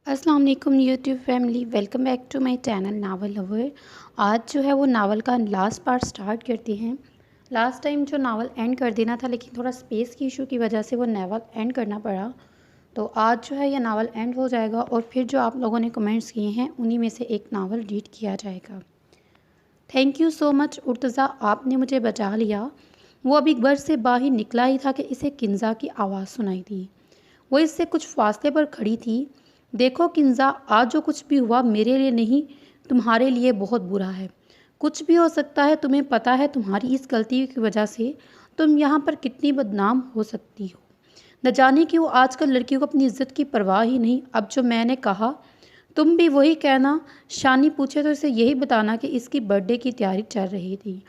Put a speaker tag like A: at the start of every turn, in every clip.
A: अस्सलाम वालेकुम YouTube family, welcome back to my channel novel lover. आज जो है वो नावल का लास्ट पार्ट स्टार्ट करते हैं। लास्ट टाइम जो नावल एंड कर देना था, लेकिन थोड़ा स्पेस की इशू की वजह से वो नावल एंड करना पड़ा। तो आज जो है ये नावल एंड हो जाएगा और फिर जो आप लोगों ने कमेंट्स किए हैं उन्हीं में से एक नावल रीड किया जाएगा। थैंक यू सो मच उर्तज़ा, आपने मुझे बचा लिया। वो अभी घर से बाहर निकला ही था कि इसे किन्ज़ा की आवाज़ सुनाई दी। वो इससे कुछ फासले पर खड़ी थी। देखो किन्ज़ा, आज जो कुछ भी हुआ मेरे लिए नहीं, तुम्हारे लिए बहुत बुरा है। कुछ भी हो सकता है, तुम्हें पता है तुम्हारी इस गलती की वजह से तुम यहाँ पर कितनी बदनाम हो सकती हो। न जाने क्यों आजकल लड़कियों को अपनी इज्जत की परवाह ही नहीं। अब जो मैंने कहा तुम भी वही कहना। शानी पूछे तो इसे यही बताना कि इसकी बर्थडे की तैयारी चल रही थी।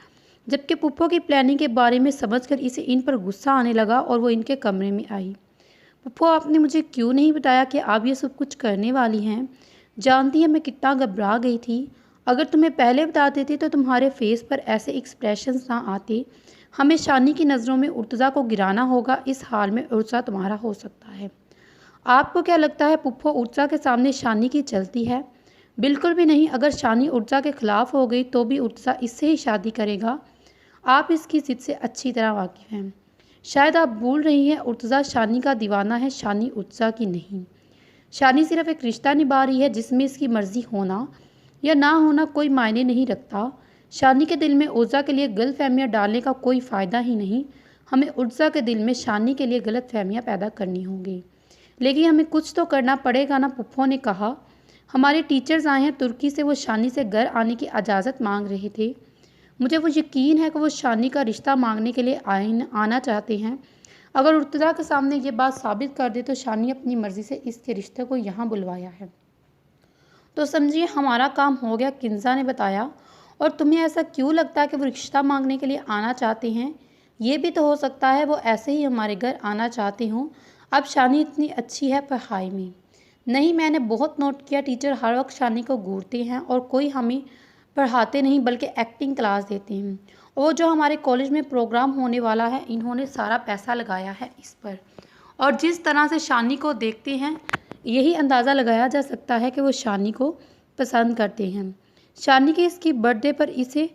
A: जबकि पुप्पो की प्लानिंग के बारे में समझकर इसे इन पर गुस्सा आने लगा और वो इनके कमरे में आई। पुप्पो, आपने मुझे क्यों नहीं बताया कि आप ये सब कुछ करने वाली हैं? जानती है मैं कितना घबरा गई थी। अगर तुम्हें पहले बता देती तो तुम्हारे फेस पर ऐसे एक्सप्रेशंस ना आते। हमें शानी की नज़रों में उर्तज़ा को गिराना होगा। इस हाल में उर्तज़ा तुम्हारा हो सकता है। आपको क्या लगता है पुप्पो उर्तज़ा के सामने शानी की चलती है? बिल्कुल भी नहीं। अगर शानी उर्तज़ा के ख़िलाफ़ हो गई तो भी उर्तज़ा इससे ही शादी करेगा। आप इसकी ज़िद से अच्छी तरह वाकिफ़ हैं। शायद आप भूल रही हैं, उर्तज़ा शानी का दीवाना है, शानी उर्तज़ा की नहीं। शानी सिर्फ एक रिश्ता निभा रही है जिसमें इसकी मर्ज़ी होना या ना होना कोई मायने नहीं रखता। शानी के दिल में उर्तज़ा के लिए गलतफ़हमियाँ डालने का कोई फ़ायदा ही नहीं। हमें उर्तज़ा के दिल में शानी के लिए गलतफ़हमियाँ पैदा करनी होंगी। लेकिन हमें कुछ तो करना पड़ेगा ना, पुप्पो ने कहा। हमारे टीचर्स आए हैं तुर्की से, वो शानी से घर आने की इजाज़त मांग रहे थे। मुझे वो यकीन है कि वो शानी का रिश्ता मांगने के लिए आना चाहते हैं। अगर उर्तज़ा के सामने ये बात साबित कर दे तो शानी अपनी मर्ज़ी से इसके रिश्ते को यहाँ बुलवाया है, तो समझिए हमारा काम हो गया, किन्ज़ा ने बताया। और तुम्हें ऐसा क्यों लगता है कि वो रिश्ता मांगने के लिए आना चाहते हैं? ये भी तो हो सकता है वो ऐसे ही हमारे घर आना चाहते हों। अब शानी इतनी अच्छी है पढ़ाई में। नहीं, मैंने बहुत नोट किया, टीचर हर वक्त शानी को घूरते हैं और कोई हमें पढ़ाते नहीं बल्कि एक्टिंग क्लास देते हैं। वो जो हमारे कॉलेज में प्रोग्राम होने वाला है, इन्होंने सारा पैसा लगाया है इस पर। और जिस तरह से शानी को देखते हैं, यही अंदाज़ा लगाया जा सकता है कि वो शानी को पसंद करते हैं। शानी की इसकी बर्थडे पर इसे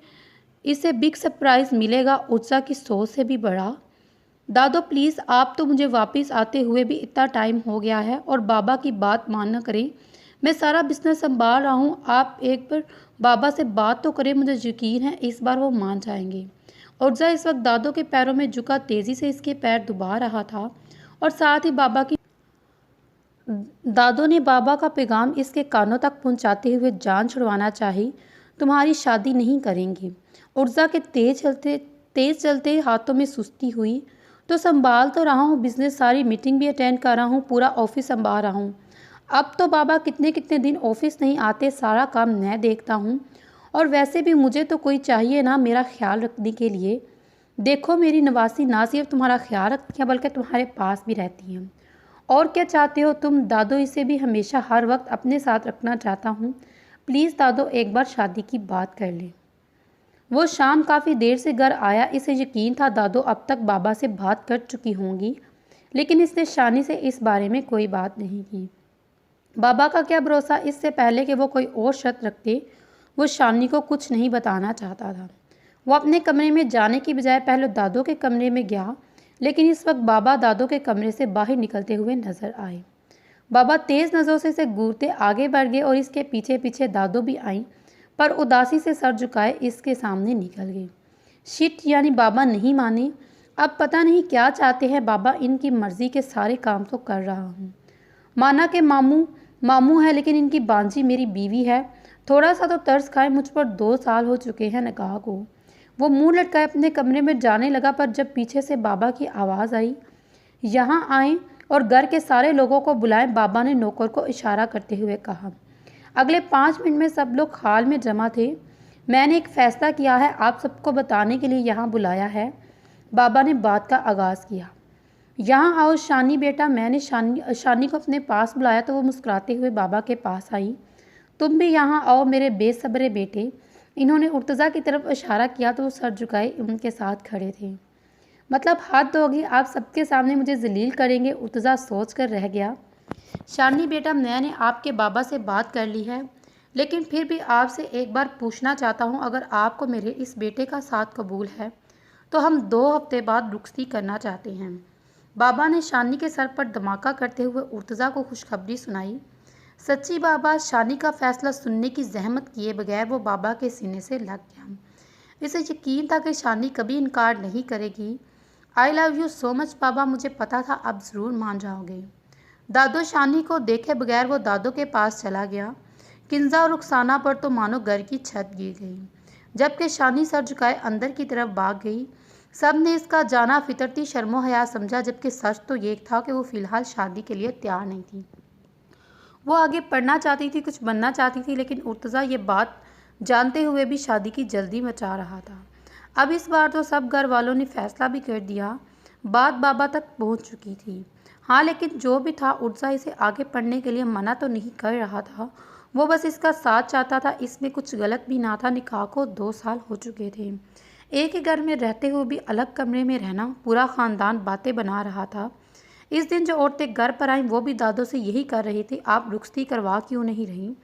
A: इसे बिग सरप्राइज़ मिलेगा, उर्जा की सोच से भी बड़ा। दादो प्लीज़, आप तो मुझे वापस आते हुए भी इतना टाइम हो गया है और बाबा की बात मानना करें। मैं सारा बिजनेस संभाल रहा हूँ, आप एक बार बाबा से बात तो करें, मुझे यकीन है इस बार वो मान जाएंगे। उर्जा इस वक्त दादो के पैरों में झुका तेज़ी से इसके पैर दबा रहा था और साथ ही दादो ने बाबा का पैगाम इसके कानों तक पहुंचाते हुए जान छुड़वाना चाही। तुम्हारी शादी नहीं करेंगे। उर्जा के तेज चलते हाथों में सुस्ती हुई। तो संभाल तो रहा हूँ बिजनेस, सारी मीटिंग भी अटेंड कर रहा हूँ, पूरा ऑफिस संभाल रहा हूँ। अब तो बाबा कितने कितने दिन ऑफिस नहीं आते, सारा काम मैं देखता हूँ। और वैसे भी मुझे तो कोई चाहिए ना मेरा ख्याल रखने के लिए। देखो मेरी नवासी ना सिर्फ तुम्हारा ख्याल रखती हैं बल्कि तुम्हारे पास भी रहती हैं। और क्या चाहते हो तुम? दादो, इसे भी हमेशा हर वक्त अपने साथ रखना चाहता हूँ। प्लीज़ दादो, एक बार शादी की बात कर ले। वो शाम काफ़ी देर से घर आया। इसे यकीन था दादो अब तक बाबा से बात कर चुकी होंगी, लेकिन इसने शानी से इस बारे में कोई बात नहीं की। बाबा का क्या भरोसा, इससे पहले कि वो कोई और शर्त रखते वो शानी को कुछ नहीं बताना चाहता था। वो अपने कमरे में जाने की बजाय पहले दादो के कमरे में गया, लेकिन इस वक्त बाबा दादो के कमरे से बाहर निकलते हुए नजर आए। बाबा तेज़ नज़रों से इसे घूरते आगे बढ़ गए और इसके पीछे पीछे दादो भी आई, पर उदासी से सर झुकाए इसके सामने निकल गई। शिट, यानी बाबा नहीं माने। अब पता नहीं क्या चाहते हैं बाबा, इनकी मर्जी के सारे काम तो कर रहा हूँ। माना कि मामू मामू है, लेकिन इनकी बांजी मेरी बीवी है। थोड़ा सा तो तरस खाए, मुझ पर 2 साल हो चुके हैं निकाह को। वो मुंह लटकाए अपने कमरे में जाने लगा, पर जब पीछे से बाबा की आवाज़ आई, यहाँ आए और घर के सारे लोगों को बुलाएं, बाबा ने नौकर को इशारा करते हुए कहा। अगले 5 मिनट में सब लोग हाल में जमा थे। मैंने एक फ़ैसला किया है, आप सबको बताने के लिए यहाँ बुलाया है। बाबा ने बात का आगाज़ किया। यहाँ आओ शानी बेटा। मैंने शानी को अपने पास बुलाया तो वो मुस्कुराते हुए बाबा के पास आई। तुम भी यहाँ आओ मेरे बेसब्रे बेटे। इन्होंने उर्तज़ा की तरफ इशारा किया तो वो सर झुकाए उनके साथ खड़े थे। मतलब हद होगी, आप सबके सामने मुझे जलील करेंगे? उर्तज़ा सोच कर रह गया। शालिनी बेटा, मैंने आपके बाबा से बात कर ली है, लेकिन फिर भी आपसे एक बार पूछना चाहता हूँ, अगर आपको मेरे इस बेटे का साथ कबूल है तो हम 2 हफ्ते बाद रुखसती करना चाहते हैं। बाबा ने शालिनी के सर पर धमाका करते हुए उर्तज़ा को खुशखबरी सुनाई। सच्ची बाबा, शालिनी का फैसला सुनने की जहमत किए बगैर वो बाबा के सीने से लग गया। इसे यकीन था कि शालिनी कभी इनकार नहीं करेगी। I love you so much बाबा, मुझे पता था अब ज़रूर मान जाओगे। दादो शालिनी को देखे बगैर वो दादो के पास चला गया। किंजा और रुखसाना पर तो मानो घर की छत गिर गई, जबकि शालिनी सर झुकाए अंदर की तरफ भाग गई। सब ने इसका जाना फितरती शर्मो हया समझा, जबकि सच तो ये था कि वो फ़िलहाल शादी के लिए तैयार नहीं थी। वो आगे पढ़ना चाहती थी, कुछ बनना चाहती थी, लेकिन उर्तज़ा ये बात जानते हुए भी शादी की जल्दी मचा रहा था। अब इस बार तो सब घर वालों ने फैसला भी कर दिया। बात बाबा तक पहुंच चुकी थी। हाँ, लेकिन जो भी था, उर्तज़ा इसे आगे पढ़ने के लिए मना तो नहीं कर रहा था, वो बस इसका साथ चाहता था। इसमें कुछ गलत भी ना था। निकाह को 2 साल हो चुके थे। एक ही घर में रहते हुए भी अलग कमरे में रहना, पूरा ख़ानदान बातें बना रहा था। इस दिन जो औरतें घर पर आईं वो भी दादों से यही कर रही थी, आप रुखसती करवा क्यों नहीं रही।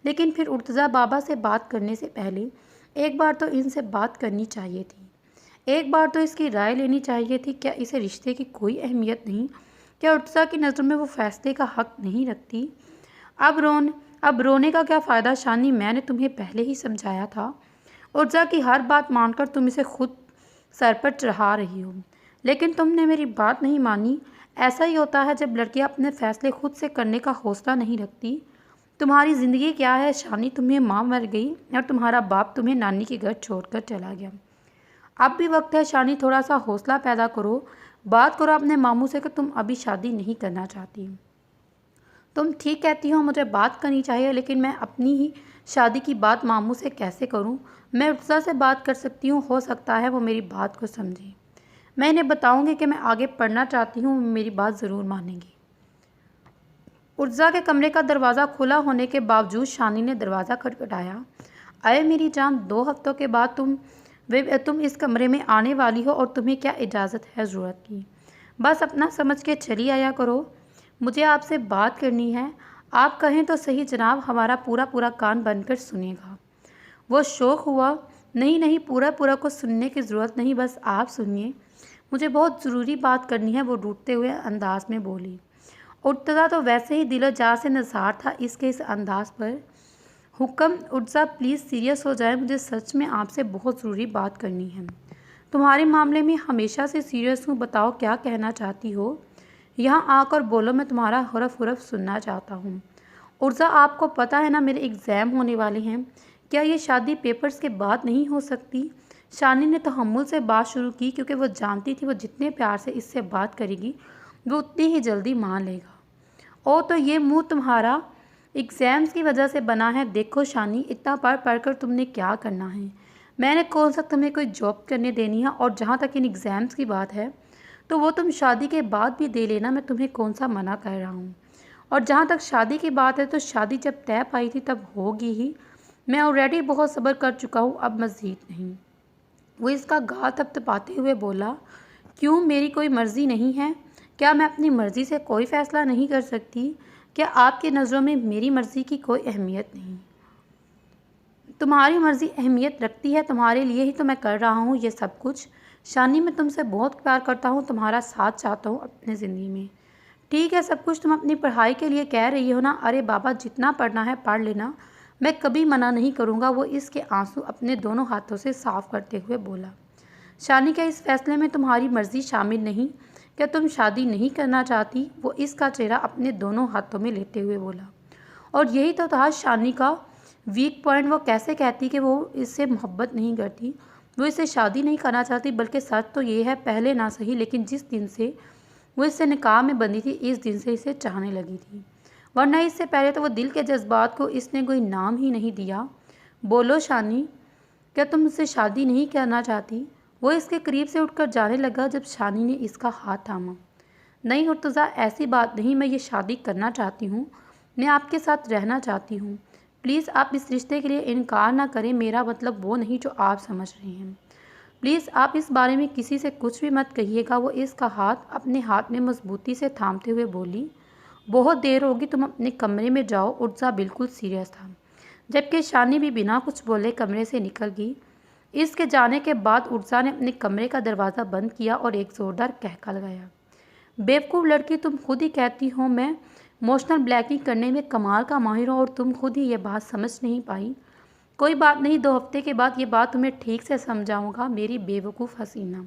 A: लेकिन फिर उर्तज़ा बाबा से बात करने से पहले एक बार तो इनसे बात करनी चाहिए थी। एक बार तो इसकी राय लेनी चाहिए थी। क्या इसे रिश्ते की कोई अहमियत नहीं? क्या उर्तज़ा की नज़रों में वो फैसले का हक नहीं रखती? अब रोने का क्या फ़ायदा शालिनी, मैंने तुम्हें पहले ही समझाया था। उर्जा की हर बात मानकर तुम इसे खुद सर पर चढ़ा रही हो, लेकिन तुमने मेरी बात नहीं मानी। ऐसा ही होता है जब लड़कियां अपने फैसले खुद से करने का हौसला नहीं रखती। तुम्हारी ज़िंदगी क्या है शालिनी, तुम्हें माँ मर गई और तुम्हारा बाप तुम्हें नानी के घर छोड़कर चला गया। अब भी वक्त है शालिनी, थोड़ा सा हौसला पैदा करो। बात करो अपने मामू से कि तुम अभी शादी नहीं करना चाहती। तुम ठीक कहती हो, मुझे बात करनी चाहिए, लेकिन मैं अपनी ही शादी की बात मामू से कैसे करूं? मैं उर्तज़ा से बात कर सकती हूँ, हो सकता है वो मेरी बात को समझे। मैं इन्हें बताऊंगी कि मैं आगे पढ़ना चाहती हूँ, मेरी बात ज़रूर मानेंगी। उर्तज़ा के कमरे का दरवाज़ा खुला होने के बावजूद शालिनी ने दरवाज़ा खटखटाया। अरे मेरी जान, 2 हफ्तों के बाद तुम इस कमरे में आने वाली हो और तुम्हें क्या इजाज़त है ज़रूरत की? बस अपना समझ के चली आया करो। मुझे आपसे बात करनी है। आप कहें तो सही जनाब, हमारा पूरा कान बनकर सुनिएगा। वो शौक हुआ। नहीं नहीं, पूरा को सुनने की ज़रूरत नहीं, बस आप सुनिए, मुझे बहुत ज़रूरी बात करनी है, वो रूठते हुए अंदाज में बोली। उर्तज़ा तो वैसे ही दिलो जान से निसार था इसके इस अंदाज पर। हुक्म उर्तज़ा, प्लीज़ सीरियस हो जाए, मुझे सच में आपसे बहुत ज़रूरी बात करनी है। तुम्हारे मामले में हमेशा से सीरियस हूँ, बताओ क्या कहना चाहती हो? यहाँ आकर बोलो, मैं तुम्हारा हरफ सुनना चाहता हूँ। उर्जा, आपको पता है ना मेरे एग्ज़ाम होने वाले हैं, क्या ये शादी पेपर्स के बाद नहीं हो सकती? शालिनी ने तहम्मुल से बात शुरू की, क्योंकि वो जानती थी वो जितने प्यार से इससे बात करेगी वो उतनी ही जल्दी मान लेगा। ओ तो ये मुँह तुम्हारा एग्ज़ाम्स की वजह से बना है। देखो शालिनी, इतना पढ़ कर तुमने क्या करना है? मैंने कौन सा तुम्हें कोई जॉब करने देनी है? और जहाँ तक इन एग्ज़ाम्स की बात है तो वो तुम शादी के बाद भी दे लेना, मैं तुम्हें कौन सा मना कर रहा हूँ। और जहाँ तक शादी की बात है तो शादी जब तय पाई थी तब होगी ही। मैं ऑलरेडी बहुत सब्र कर चुका हूँ, अब मज़ीद नहीं। वो इसका गाल थपथपाते हुए बोला, क्यों, मेरी कोई मर्ज़ी नहीं है? क्या मैं अपनी मर्ज़ी से कोई फ़ैसला नहीं कर सकती? क्या आपकी नज़रों में मेरी मर्ज़ी की कोई अहमियत नहीं? तुम्हारी मर्ज़ी अहमियत रखती है, तुम्हारे लिए ही तो मैं कर रहा हूँ ये सब कुछ। शालिनी, मैं तुमसे बहुत प्यार करता हूँ, तुम्हारा साथ चाहता हूँ अपनी ज़िंदगी में। ठीक है, सब कुछ तुम अपनी पढ़ाई के लिए कह रही हो ना? अरे बाबा, जितना पढ़ना है पढ़ लेना, मैं कभी मना नहीं करूँगा। वो इसके आंसू अपने दोनों हाथों से साफ करते हुए बोला। शालिनी, क्या इस फैसले में तुम्हारी मर्ज़ी शामिल नहीं? क्या तुम शादी नहीं करना चाहती? वो इसका चेहरा अपने दोनों हाथों में लेते हुए बोला। और यही तो था शालिनी का वीक पॉइंट। वो कैसे कहती कि वो इससे मोहब्बत नहीं करती, वो इससे शादी नहीं करना चाहती, बल्कि सच तो ये है, पहले ना सही लेकिन जिस दिन से वो इससे निकाह में बंधी थी इस दिन से इसे चाहने लगी थी, वरना इससे पहले तो वो दिल के जज्बात को इसने कोई नाम ही नहीं दिया। बोलो शालिनी, क्या तुम मुझसे शादी नहीं करना चाहती? वो इसके करीब से उठकर जाने लगा जब शालिनी ने इसका हाथ थामा। नहीं उर्तज़ा, ऐसी बात नहीं, मैं ये शादी करना चाहती हूँ, मैं आपके साथ रहना चाहती हूँ। प्लीज़ आप इस रिश्ते के लिए इनकार ना करें, मेरा मतलब वो नहीं जो आप समझ रहे हैं। प्लीज़ आप इस बारे में किसी से कुछ भी मत कहिएगा। वो इसका हाथ अपने हाथ में मजबूती से थामते हुए बोली। बहुत देर होगी, तुम अपने कमरे में जाओ। उर्जा बिल्कुल सीरियस था, जबकि शानी भी बिना कुछ बोले कमरे से निकल गई। इसके जाने के बाद उर्जा ने अपने कमरे का दरवाज़ा बंद किया और एक ज़ोरदार कहका लगाया। बेवकूफ़ लड़की, तुम खुद ही कहती हो मैं इमोशनल ब्लैकिंग करने में कमाल का माहिर हूँ और तुम खुद ही ये बात समझ नहीं पाई। कोई बात नहीं, 2 हफ्ते के बाद ये बात तुम्हें ठीक से समझाऊंगा मेरी बेवकूफ़ हसीना।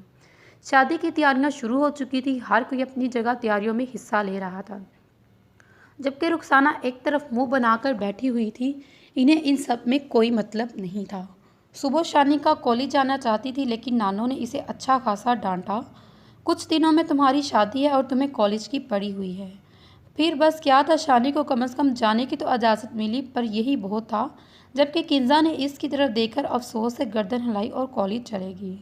A: शादी की तैयारियां शुरू हो चुकी थी। हर कोई अपनी जगह तैयारियों में हिस्सा ले रहा था, जबकि रुखसाना एक तरफ मुंह बनाकर बैठी हुई थी। इन्हें इन सब में कोई मतलब नहीं था। सुबह शानी का कॉलेज जाना चाहती थी, लेकिन नानों ने इसे अच्छा खासा डांटा। कुछ दिनों में तुम्हारी शादी है और तुम्हें कॉलेज की पड़ी हुई है। फिर बस क्या था, शानी को कम से कम जाने की तो इजाज़त मिली, पर यही बहुत था। जबकि किंजा ने इसकी तरफ देखकर अफसोस से गर्दन हिलाई और कॉलेज चलेगी।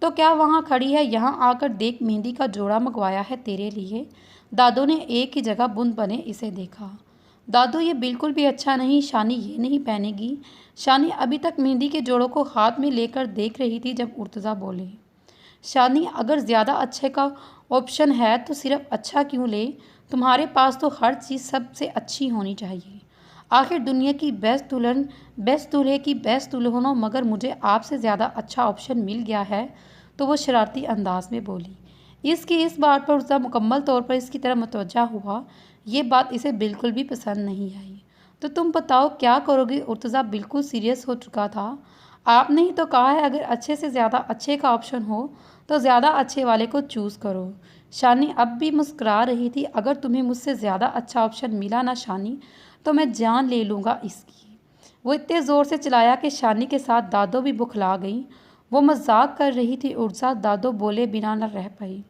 A: तो क्या वहाँ खड़ी है, यहाँ आकर देख, मेहंदी का जोड़ा मंगवाया है तेरे लिए। दादू ने एक ही जगह बूंद बने इसे देखा। दादू, ये बिल्कुल भी अच्छा नहीं, शानी ये नहीं पहनेगी। शानी अभी तक मेहंदी के जोड़ों को हाथ में लेकर देख रही थी जब उर्तज़ा बोले, शानी अगर ज़्यादा अच्छे का ऑप्शन है तो सिर्फ अच्छा क्यों ले। तुम्हारे पास तो हर चीज़ सबसे अच्छी होनी चाहिए। आखिर दुनिया की बेस्ट दुल्हन, बेस्ट दूल्हे की बेस्ट दुल्हन हो, मगर मुझे आपसे ज़्यादा अच्छा ऑप्शन मिल गया है। तो वो शरारती अंदाज में बोली। इसकी इस बात पर उसका मुकम्मल तौर पर इसकी तरफ मुतवज्जा हुआ। ये बात इसे बिल्कुल भी पसंद नहीं आई। तो तुम बताओ क्या करोगी। उर्तज़ा बिल्कुल सीरियस हो चुका था। आपने ही तो कहा है अगर अच्छे से ज़्यादा अच्छे का ऑप्शन हो तो ज़्यादा अच्छे वाले को चूज़ करो। शानी अब भी मुस्कुरा रही थी। अगर तुम्हें मुझसे ज़्यादा अच्छा ऑप्शन मिला ना शानी, तो मैं जान ले लूँगा इसकी। वो इतने ज़ोर से चिल्लाया कि शानी के साथ दादो भी बुखला गई। वो मजाक कर रही थी उर्जा। दादो बोले बिना न रह पाई।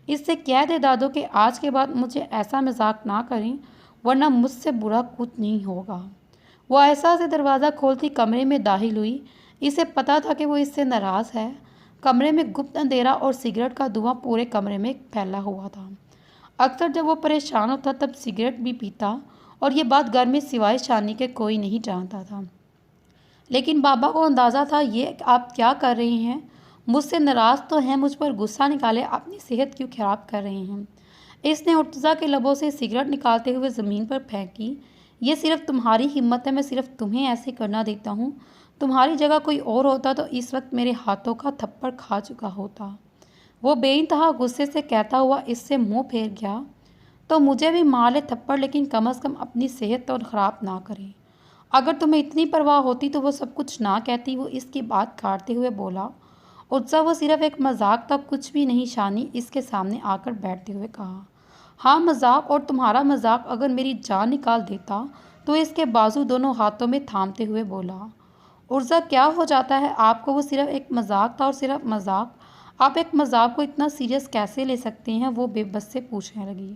A: इससे कह दे दादो कि आज के बाद मुझे ऐसा मजाक ना करें, वरना मुझसे बुरा कुछ नहीं होगा। वो ऐसा से दरवाज़ा खोलती कमरे में दाखिल हुई। इसे पता था कि वो इससे नाराज़ है। कमरे में गुप्त अंधेरा और सिगरेट का धुआं पूरे कमरे में फैला हुआ था। अक्सर जब वो परेशान होता तब सिगरेट भी पीता, और ये बात घर में सिवाय शानी के कोई नहीं जानता था। लेकिन बाबा को अंदाज़ा था ये आप क्या कर रहे हैं। मुझसे नाराज़ तो हैं, मुझ पर गुस्सा निकाले, अपनी सेहत क्यों ख़राब कर रहे हैं। इसने उर्तज़ा के लबों से सिगरेट निकालते हुए ज़मीन पर फेंकी। ये सिर्फ तुम्हारी हिम्मत है, मैं सिर्फ तुम्हें ऐसे करना देता हूँ। तुम्हारी जगह कोई और होता तो इस वक्त मेरे हाथों का थप्पड़ खा चुका होता। वो बेइंतहा गुस्से से कहता हुआ इससे मुंह फेर गया। तो मुझे भी मार ले थप्पड़, लेकिन कम से कम अपनी सेहत तो ख़राब ना करें। अगर तुम्हें इतनी परवाह होती तो वो सब कुछ ना कहती। वो इसकी बात काटते हुए बोला। उत्सव, वो सिर्फ एक मजाक था, कुछ भी नहीं। शानी इसके सामने आकर बैठते हुए कहा। हाँ मजाक, और तुम्हारा मजाक अगर मेरी जान निकाल देता। तो इसके बाजू दोनों हाथों में थामते हुए बोला। उर्जा, क्या हो जाता है आपको। वो सिर्फ एक मजाक था और सिर्फ मजाक। आप एक मजाक को इतना सीरियस कैसे ले सकते हैं। वो बेबस से पूछने लगी,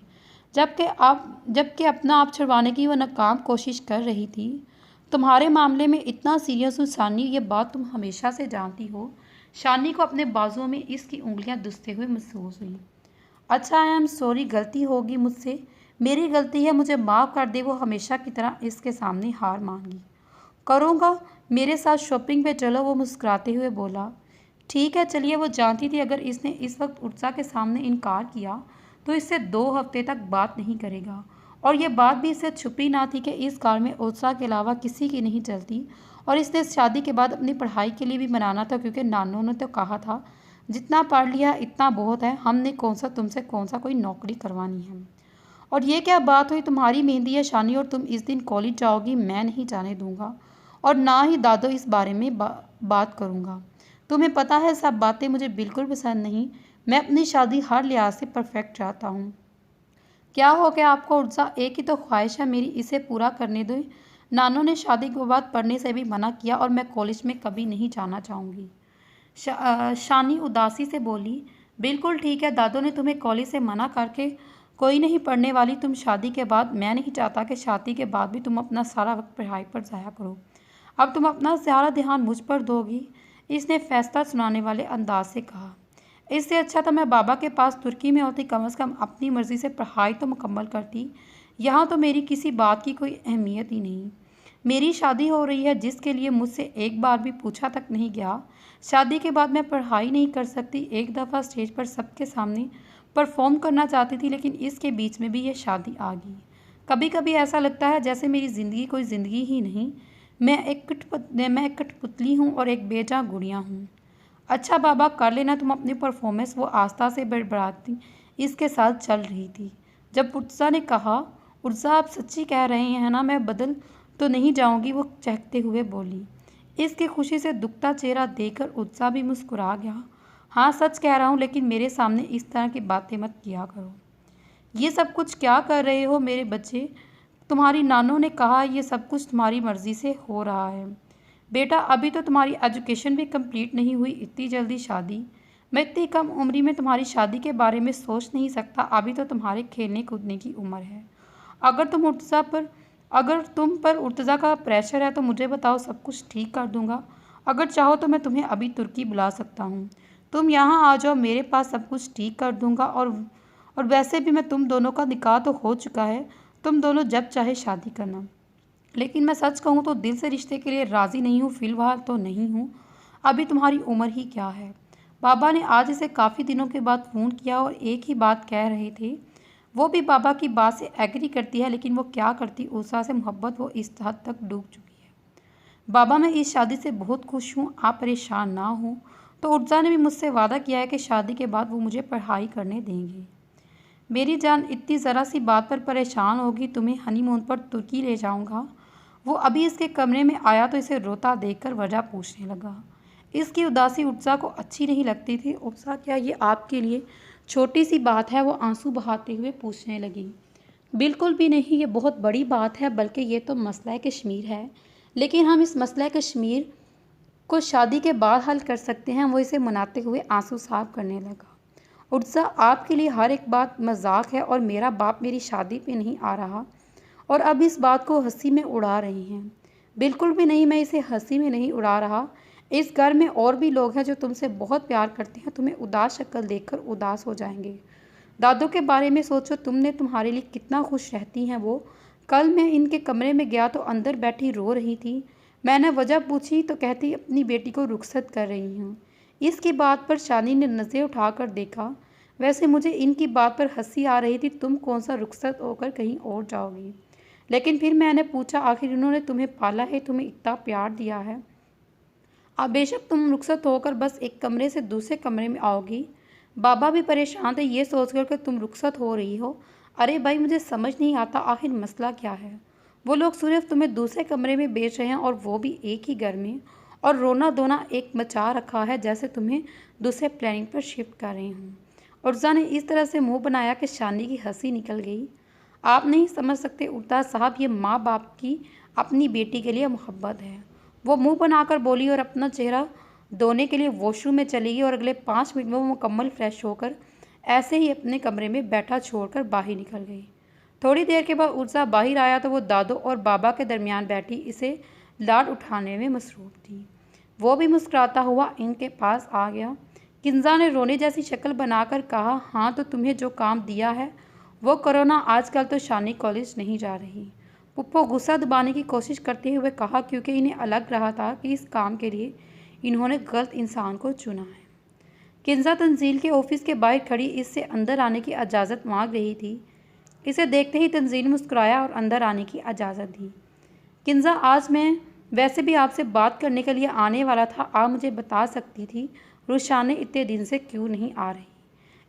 A: जबकि अपना आप छुड़वाने की वो नाकाम कोशिश कर रही थी। तुम्हारे मामले में इतना सीरियस हूँ शानी, ये बात तुम हमेशा से जानती हो। शानी को अपने बाजुओं में इसकी उंगलियां दुसते हुए महसूस हुई। अच्छा, आई एम सॉरी, गलती होगी मुझसे, मेरी गलती है, मुझे माफ़ कर दे। वो हमेशा की तरह इसके सामने हार मांगी। करूँगा, मेरे साथ शॉपिंग पे चलो। वो मुस्कुराते हुए बोला। ठीक है चलिए। वो जानती थी अगर इसने इस वक्त उर्जा के सामने इनकार किया तो इससे 2 हफ्ते तक बात नहीं करेगा। और ये बात भी इससे छुपी ना थी कि इस कार में उर्जा के अलावा किसी की नहीं चलती। और इसने शादी के बाद अपनी पढ़ाई के लिए भी मनाना था, क्योंकि नानू ने तो कहा था जितना पढ़ लिया इतना बहुत है, हमने तुमसे कौन सा कोई नौकरी करवानी है। और ये क्या बात हुई, तुम्हारी मेहंदी है शानी और तुम इस दिन कॉलेज जाओगी, मैं नहीं जाने दूंगा। और ना ही दादो इस बारे में बात करूँगा। तुम्हें पता है सब बातें मुझे बिल्कुल पसंद नहीं। मैं अपनी शादी हर लिहाज से परफेक्ट चाहता हूँ। क्या हो गया आपको उर्जा, एक ही तो ख्वाहिश है मेरी, इसे पूरा करने दो। नानू ने शादी के बाद पढ़ने से भी मना किया और मैं कॉलेज में कभी नहीं जाना चाहूँगी। शानी उदासी से बोली। बिल्कुल ठीक है, दादू ने तुम्हें कॉलेज से मना करके कोई नहीं पढ़ने वाली तुम शादी के बाद। मैं नहीं चाहता कि शादी के बाद भी तुम अपना सारा वक्त पढ़ाई पर ज़ाया करो। अब तुम अपना सारा ध्यान मुझ पर दोगी, इसने फैसला सुनाने वाले अंदाज से कहा। इससे अच्छा था मैं बाबा के पास तुर्की में होती, कम से कम अपनी मर्ज़ी से पढ़ाई तो मुकम्मल करती। यहाँ तो मेरी किसी बात की कोई अहमियत ही नहीं। मेरी शादी हो रही है जिसके लिए मुझसे एक बार भी पूछा तक नहीं गया। शादी के बाद मैं पढ़ाई नहीं कर सकती। एक दफ़ा स्टेज पर सबके सामने परफॉर्म करना चाहती थी, लेकिन इसके बीच में भी ये शादी आ गई। कभी कभी ऐसा लगता है जैसे मेरी ज़िंदगी कोई ज़िंदगी ही नहीं, मैं एक कठपुतली हूँ और एक बेजा गुड़िया हूँ। अच्छा बाबा, कर लेना तुम अपनी परफॉर्मेंस, वो आस्था से बड़बड़ाती इसके साथ चल रही थी। जब उत्सा ने कहा, उत्सा आप सच्ची कह रहे हैं ना, मैं बदल तो नहीं जाऊंगी, वो चहकते हुए बोली। इसकी खुशी से दुखता चेहरा देखकर उत्सा भी मुस्कुरा गया। हाँ सच कह रहा हूँ, लेकिन मेरे सामने इस तरह की बातें मत किया करो। ये सब कुछ क्या कर रहे हो मेरे बच्चे? तुम्हारी नानों ने कहा ये सब कुछ तुम्हारी मर्जी से हो रहा है। बेटा, अभी तो तुम्हारी एजुकेशन भी कंप्लीट नहीं हुई, इतनी जल्दी शादी? मैं इतनी कम उम्र में तुम्हारी शादी के बारे में सोच नहीं सकता। अभी तो तुम्हारे खेलने कूदने की उम्र है। अगर तुम पर उर्तज़ा का प्रेशर है तो मुझे बताओ, सब कुछ ठीक कर दूंगा। अगर चाहो तो मैं तुम्हें अभी तुर्की बुला सकता हूँ। तुम यहाँ आ जाओ, मेरे पास सब कुछ ठीक कर दूंगा। और वैसे भी मैं तुम दोनों का निकाह तो हो चुका है, तुम दोनों जब चाहे शादी करना। लेकिन मैं सच कहूँ तो दिल से रिश्ते के लिए राज़ी नहीं हूँ, फिलहाल तो नहीं हूँ। अभी तुम्हारी उम्र ही क्या है? बाबा ने आज इसे काफ़ी दिनों के बाद फ़ोन किया और एक ही बात कह रहे थे। वो भी बाबा की बात से एग्री करती है, लेकिन वो क्या करती, उषा से मोहब्बत वो इस हद तक डूब चुकी है। बाबा, मैं इस शादी से बहुत खुश हूँ, आप परेशान ना हो। तो उर्जा ने भी मुझसे वादा किया है कि शादी के बाद वो मुझे पढ़ाई करने देंगे। मेरी जान इतनी ज़रा सी बात पर परेशान होगी, तुम्हें हनीमून पर तुर्की ले जाऊंगा। वो अभी इसके कमरे में आया तो इसे रोता देखकर वजह पूछने लगा। इसकी उदासी उत्साह को अच्छी नहीं लगती थी। उत्साह, क्या ये आपके लिए छोटी सी बात है? वो आंसू बहाते हुए पूछने लगी। बिल्कुल भी नहीं, ये बहुत बड़ी बात है, बल्कि ये तो मसला कश्मीर है। लेकिन हम इस मसला कश्मीर को शादी के बाद हल कर सकते हैं। वो इसे मनाते हुए आंसू साफ करने लगा। उत्साह, आपके लिए हर एक बात मजाक है और मेरा बाप मेरी शादी पे नहीं आ रहा और अब इस बात को हंसी में उड़ा रहे हैं। बिल्कुल भी नहीं, मैं इसे हंसी में नहीं उड़ा रहा। इस घर में और भी लोग हैं जो तुमसे बहुत प्यार करते हैं, तुम्हें उदास शक्ल देखकर उदास हो जाएंगे। दादू के बारे में सोचो, तुमने तुम्हारे लिए कितना खुश रहती हैं वो। कल मैं इनके कमरे में गया तो अंदर बैठी रो रही थी। मैंने वजह पूछी तो कहती अपनी बेटी को रुखसत कर रही हूँ। इसकी बात पर शानी ने नज़रें उठाकर देखा। वैसे मुझे इनकी बात पर हंसी आ रही थी, तुम कौन सा रुखसत होकर कहीं और जाओगी। लेकिन फिर मैंने पूछा, आखिर इन्होंने तुम्हें पाला है, तुम्हें इतना प्यार दिया है, अब बेशक तुम रुखसत होकर बस एक कमरे से दूसरे कमरे में आओगी। बाबा भी परेशान थे ये सोचकर कि तुम रुखसत हो रही हो। अरे भाई, मुझे समझ नहीं आता आखिर मसला क्या है। वो लोग सिर्फ तुम्हें दूसरे कमरे में बेच रहे हैं और वो भी एक ही घर में, और रोना धोना एक मचा रखा है जैसे तुम्हें दूसरे प्लानिंग पर शिफ्ट कर रही हूँ। उर्जा ने इस तरह से मुंह बनाया कि शानी की हंसी निकल गई। आप नहीं समझ सकते उर्ता साहब, ये माँ बाप की अपनी बेटी के लिए मोहब्बत है। वो मुंह बनाकर बोली और अपना चेहरा धोने के लिए वॉशरूम में चली गई और अगले 5 मिनट में वो मुकम्मल फ्रेश होकर ऐसे ही अपने कमरे में बैठा छोड़कर बाहर निकल गई। थोड़ी देर के बाद उर्जा बाहर आया तो वो दादू और बाबा के दरमियान बैठी इसे लाड उठाने में मसरूफ़ थी। वो भी मुस्कुराता हुआ इनके पास आ गया। किंजा ने रोने जैसी शक्ल बनाकर कहा, हाँ तो तुम्हें जो काम दिया है वो करो ना, आजकल तो शानी कॉलेज नहीं जा रही। पुप्पो गुस्सा दबाने की कोशिश करते हुए कहा, क्योंकि इन्हें अलग रहा था कि इस काम के लिए इन्होंने गलत इंसान को चुना है। किंजा तंजील के ऑफिस के बाहर खड़ी इससे अंदर आने की इजाज़त मांग रही थी। इसे देखते ही तंजील मुस्कुराया और अंदर आने की इजाज़त दी। किंजा, आज मैं वैसे भी आपसे बात करने के लिए आने वाला था, आप मुझे बता सकती थी रुशाने इतने दिन से क्यों नहीं आ रही।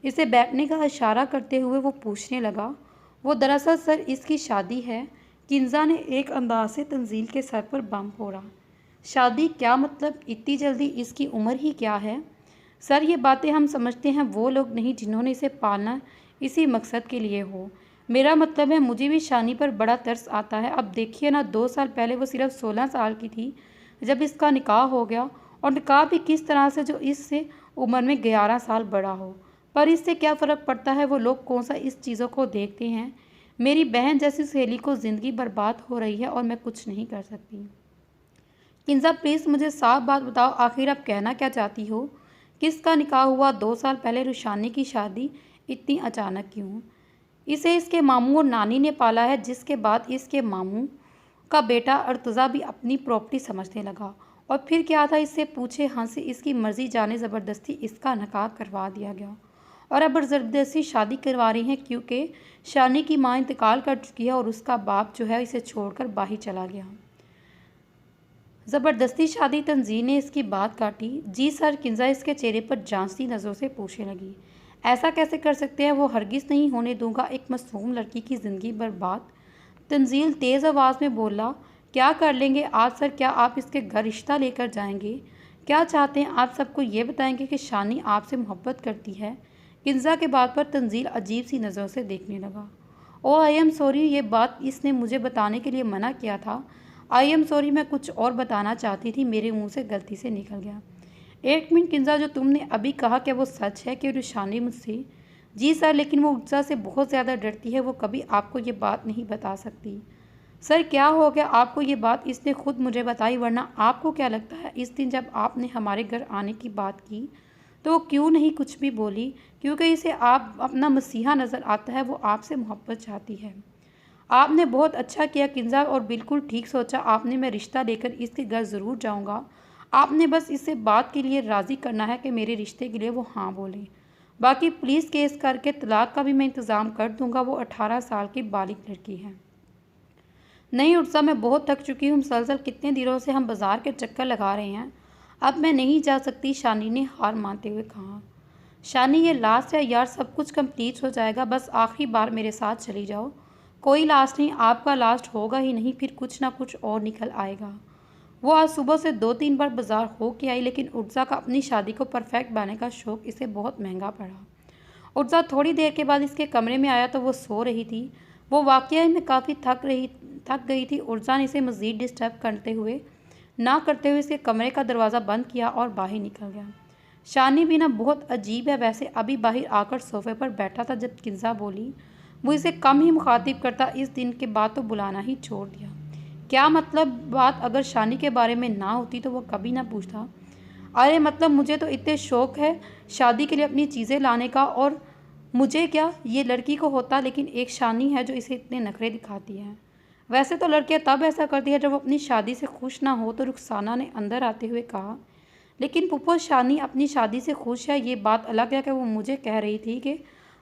A: इसे बैठने का इशारा करते हुए वो पूछने लगा। वो दरअसल सर, इसकी शादी है। किंजा ने एक अंदाज से तंजील के सर पर बम फोड़ा। शादी? क्या मतलब इतनी जल्दी? इसकी उम्र ही क्या है? सर, ये बातें हम समझते हैं वो लोग नहीं जिन्होंने इसे पालना इसी मकसद के लिए हो। मेरा मतलब है, मुझे भी शानी पर बड़ा तरस आता है। अब देखिए ना, 2 साल पहले वो सिर्फ 16 साल की थी जब इसका निकाह हो गया, और निकाह भी किस तरह से, जो इससे उम्र में 11 साल बड़ा हो। पर इससे क्या फ़र्क पड़ता है, वो लोग कौन सा इस चीज़ों को देखते हैं। मेरी बहन जैसी सहेली को ज़िंदगी बर्बाद हो रही है और मैं कुछ नहीं कर सकती। किंजा, प्लीज़ मुझे साफ बात बताओ, आखिर आप कहना क्या चाहती हो? किसका निकाह हुआ 2 साल पहले? रुशानी की शादी इतनी अचानक क्यों? इसे इसके मामू और नानी ने पाला है, जिसके बाद इसके मामू का बेटा अर्तुज़ा भी अपनी प्रॉपर्टी समझने लगा। और फिर क्या था, इससे पूछे हाँ से इसकी मर्ज़ी जाने ज़बरदस्ती इसका निकाह करवा दिया गया। और अब ज़बरदस्ती शादी करवा रही हैं क्योंकि शानी की माँ इंतकाल कर चुकी है और उसका बाप जो है इसे छोड़कर बाहर चला गया। ज़बरदस्ती शादी, तंजील ने इसकी बात काटी। जी सर, किंजा इसके चेहरे पर जांचती नज़रों से पूछने लगी। ऐसा कैसे कर सकते हैं, वो हरगिज़ नहीं होने दूंगा एक मासूम लड़की की ज़िंदगी बर्बाद। तंजील तेज़ आवाज़ में बोला, क्या कर लेंगे आप सर, क्या आप इसके घर रिश्ता लेकर जाएंगे? क्या चाहते हैं आप सबको ये बताएंगे कि शानी आपसे मोहब्बत करती है? किंजा के बात पर तंजील अजीब सी नज़रों से देखने लगा। ओ आई एम सॉरी, ये बात इसने मुझे बताने के लिए मना किया था। आई एम सॉरी, मैं कुछ और बताना चाहती थी, मेरे मुंह से गलती से निकल गया। एक मिनट किंजा, जो तुमने अभी कहा क्या वो सच है कि रुशानी मुझसे? जी सर, लेकिन वो उत्साह से बहुत ज़्यादा डरती है, वो कभी आपको ये बात नहीं बता सकती। सर क्या हो गया आपको? ये बात इसने खुद मुझे बताई, वरना आपको क्या लगता है इस दिन जब आपने हमारे घर आने की बात की तो वो क्यों नहीं कुछ भी बोली? क्योंकि इसे आप अपना मसीहा नज़र आता है, वो आपसे मोहब्बत चाहती है। आपने बहुत अच्छा किया किंजा, और बिल्कुल ठीक सोचा आपने। मैं रिश्ता लेकर इसके घर ज़रूर जाऊंगा। आपने बस इससे बात के लिए राज़ी करना है कि मेरे रिश्ते के लिए वो हाँ बोले। बाकी पुलिस केस करके तलाक का भी मैं इंतज़ाम कर दूंगा। वो 18 साल की बालिग लड़की है। नहीं उर्सा, मैं बहुत थक चुकी हूँ। मुसलसल कितने दिनों से हम बाज़ार के चक्कर लगा रहे हैं, अब मैं नहीं जा सकती, शानी ने हार मानते हुए कहा। शानी, ये लास्ट है यार, सब कुछ कंप्लीट हो जाएगा, बस आखिरी बार मेरे साथ चली जाओ। कोई लास्ट नहीं, आपका लास्ट होगा ही नहीं, फिर कुछ ना कुछ और निकल आएगा। वो आज सुबह से 2-3 बार बाज़ार हो के आई, लेकिन उर्जा का अपनी शादी को परफेक्ट बनाने का शौक़ इसे बहुत महंगा पड़ा। उर्जा थोड़ी देर के बाद इसके कमरे में आया तो वो सो रही थी। वो वाकई में काफ़ी थक गई थी। उर्जा ने इसे मज़ीद डिस्टर्ब करते हुए इसके कमरे का दरवाज़ा बंद किया और बाहर निकल गया। शानी भी ना बहुत अजीब है वैसे, अभी बाहर आकर सोफे पर बैठा था जब किंजा बोली। वो इसे कम ही मुखातिब करता, इस दिन के बाद तो बुलाना ही छोड़ दिया। क्या मतलब? बात अगर शानी के बारे में ना होती तो वो कभी ना पूछता। अरे मतलब मुझे तो इतने शौक़ है शादी के लिए अपनी चीज़ें लाने का, और मुझे क्या, ये लड़की को होता, लेकिन एक शानी है जो इसे इतने नखरे दिखाती है। वैसे तो लड़कियां तब ऐसा करती है जब वो अपनी शादी से खुश ना हो, तो रुखसाना ने अंदर आते हुए कहा। लेकिन पुप्पो, शानी अपनी शादी से खुश है, ये बात अलग है कि वो मुझे कह रही थी कि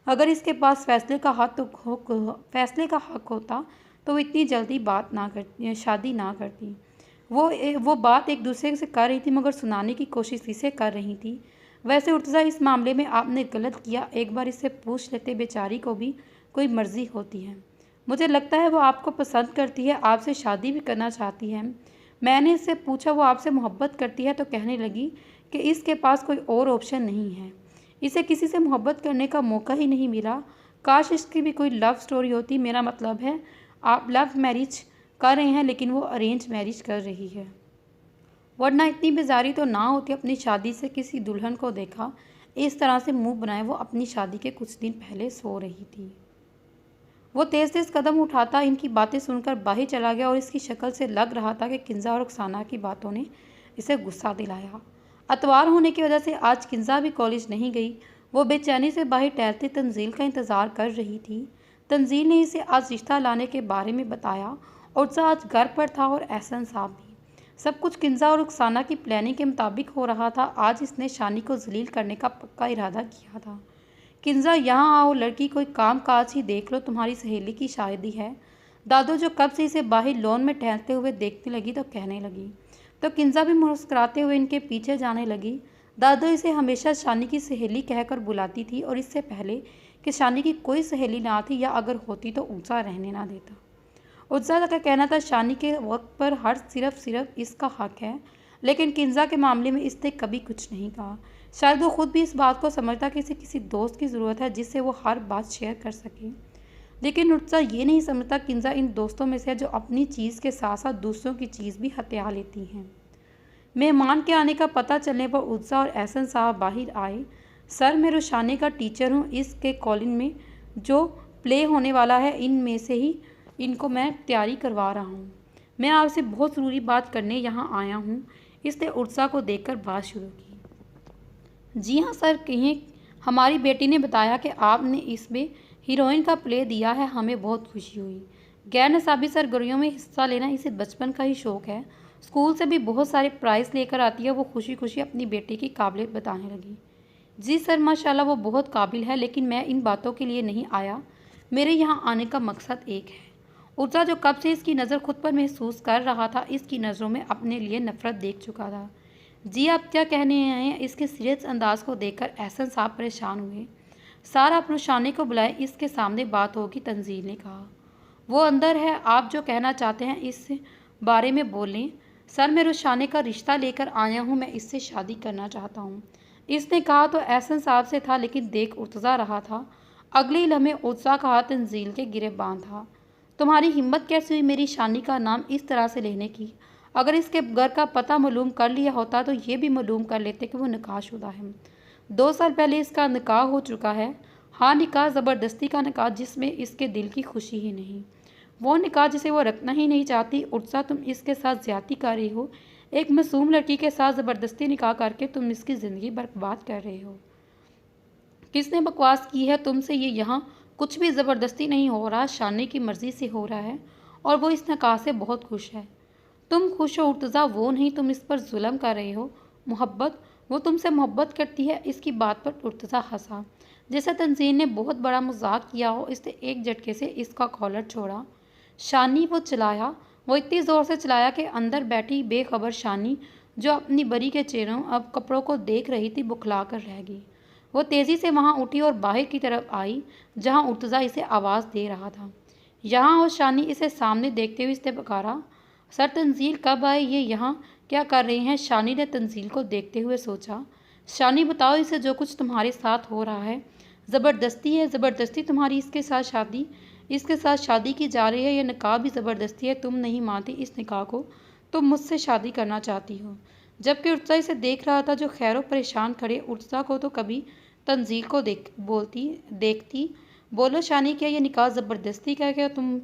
A: अगर इसके पास फैसले का हक होता तो वो इतनी जल्दी शादी ना करती। वो बात एक दूसरे से कर रही थी, मगर सुनाने की कोशिश इसे कर रही थी। वैसे उर्तज़ा, इस मामले में आपने गलत किया, एक बार इससे पूछ लेते, बेचारी को भी कोई मर्ज़ी होती है। मुझे लगता है वो आपको पसंद करती है, आपसे शादी भी करना चाहती है। मैंने इससे पूछा वो आपसे मोहब्बत करती है तो कहने लगी कि इसके पास कोई और ऑप्शन नहीं है, इसे किसी से मोहब्बत करने का मौका ही नहीं मिला। काश इसकी भी कोई लव स्टोरी होती। मेरा मतलब है आप लव मैरिज कर रहे हैं, लेकिन वो अरेंज मैरिज कर रही है, वरना इतनी बेजारी तो ना होती। अपनी शादी से किसी दुल्हन को देखा इस तरह से मुंह बनाए, वो अपनी शादी के कुछ दिन पहले सो रही थी। वो तेज़ तेज़ कदम उठाता इनकी बातें सुनकर बाहर चला गया, और इसकी शक्ल से लग रहा था कि किंजा और रुखसाना की बातों ने इसे गुस्सा दिलाया। अतवार होने की वजह से आज किंजा भी कॉलेज नहीं गई। वो बेचैनी से बाहर टहलते तंजील का इंतज़ार कर रही थी। तंजील ने इसे आज रिश्ता लाने के बारे में बताया, और आज घर पर था और एहसन साहब भी। सब कुछ किंजा और रुखसाना की प्लानिंग के मुताबिक हो रहा था। आज इसने शानी को जलील करने का पक्का इरादा किया था। किंजा, यहाँ आओ, लड़की कोई काम काज ही देख लो, तुम्हारी सहेली की शादी है। दादू, जो कब से इसे बाहर लॉन में टहलते हुए देखने लगी तो कहने लगी, तो किंजा भी मुस्कुराते हुए इनके पीछे जाने लगी। दादू इसे हमेशा शानी की सहेली कहकर बुलाती थी, और इससे पहले कि शानी की कोई सहेली ना थी, या अगर होती तो ऊँचा रहने ना देता। उत्साह का कहना था शानी के वक्त पर हर सिर्फ इसका हक है, लेकिन किंजा के मामले में इसने कभी कुछ नहीं कहा। शायद वो खुद भी इस बात को समझता कि इसे किसी दोस्त की ज़रूरत है जिससे वो हर बात शेयर कर सके, लेकिन उत्साह ये नहीं समझता किंजा इन दोस्तों में से है जो अपनी चीज़ के साथ साथ दूसरों की चीज़ भी हत्या लेती हैं। मेहमान के आने का पता चलने पर उत्साह और एहसन साहब बाहर आए। सर, मैं रुशानी का टीचर हूँ, इसके कॉलेज में जो प्ले होने वाला है इनमें से ही इनको मैं तैयारी करवा रहा हूँ। मैं आपसे बहुत ज़रूरी बात करने यहाँ आया हूँ। इसने उत्साह को देखकर बात शुरू की। जी हाँ सर, कहिए। हमारी बेटी ने बताया कि आपने इसमें हीरोइन का प्ले दिया है, हमें बहुत खुशी हुई। गैर नसाबी सरगर्मियों में हिस्सा लेना इसे बचपन का ही शौक़ है, स्कूल से भी बहुत सारे प्राइज़ लेकर आती है। वो खुशी खुशी अपनी बेटी की काबिलियत बताने लगी। जी सर, माशाल्लाह वो बहुत काबिल है, लेकिन मैं इन बातों के लिए नहीं आया। मेरे यहाँ आने का मकसद एक है। उर्जा जो कब से इसकी नज़र खुद पर महसूस कर रहा था, इसकी नज़रों में अपने लिए नफरत देख चुका था। जी आप क्या कहने आए हैं? इसके सीरियस अंदाज को देखकर एहसन साहब परेशान हुए। सारा आप रुशाने को बुलाए, इसके सामने बात होगी, तंजील ने कहा। वो अंदर है, आप जो कहना चाहते हैं इस बारे में बोलें। सर, मैं रुशाने का रिश्ता लेकर आया हूँ, मैं इससे शादी करना चाहता हूँ। इसने कहा तो एहसन साहब से था, लेकिन देख उर्तज़ा रहा था। अगले ही लम्हे उर्तज़ा का हाथ तंजील के गिरेबान था। तुम्हारी हिम्मत कैसे हुई मेरी शानी का नाम इस तरह से लेने की? अगर इसके घर का पता मालूम कर लिया होता तो ये भी मालूम कर लेते कि वो निकाहशुदा है। 2 साल पहले इसका निकाह हो चुका है। हाँ, निकाह, ज़बरदस्ती का निकाह, जिसमें इसके दिल की खुशी ही नहीं। वो निकाह जिसे वो रखना ही नहीं चाहती। उर्तज़ा, तुम इसके साथ ज्यादती कर रही हो। एक मासूम लड़की के साथ ज़बरदस्ती निकाह करके तुम इसकी ज़िंदगी बर्बाद कर रहे हो। किसने बकवास की है तुमसे? ये यहाँ कुछ भी ज़बरदस्ती नहीं हो रहा, शानी की मर्ज़ी से हो रहा है, और वो इस निकाह से बहुत खुश है। तुम खुश हो उर्तज़ा, वो नहीं, तुम इस पर जुल्म कर रहे हो। मोहब्बत, वो तुमसे मोहब्बत करती है। इसकी बात पर उर्तज़ा हंसा, जैसे तंजील ने बहुत बड़ा मजाक किया हो। इसने एक झटके से इसका कॉलर छोड़ा। शानी, वो चिल्लाया। वो इतनी ज़ोर से चिल्लाया कि अंदर बैठी बेखबर शानी, जो अपनी बरी के चेहरों अब कपड़ों को देख रही थी, बुखला कर रह गई। वो तेज़ी से वहाँ उठी और बाहर की तरफ आई, जहाँ उर्तज़ा इसे आवाज़ दे रहा था। यहाँ हो शानी, इसे सामने देखते हुए इसने पुकारा। सर, तंजील कब आए? ये यहाँ क्या कर रहे हैं? शानी ने तंजील को देखते हुए सोचा। शानी, बताओ इसे, जो कुछ तुम्हारे साथ हो रहा है ज़बरदस्ती है? ज़बरदस्ती तुम्हारी इसके साथ शादी की जा रही है। यह निकाह भी ज़बरदस्ती है। तुम नहीं मानती इस निकाह को, तुम मुझसे शादी करना चाहती हो। जबकि उर्तज़ा इसे देख रहा था, जो खैरो परेशान खड़े। उर्तज़ा को तो कभी तंजील को देखती। बोलो शानी, क्या यह निकाह ज़बरदस्ती का? क्या तुम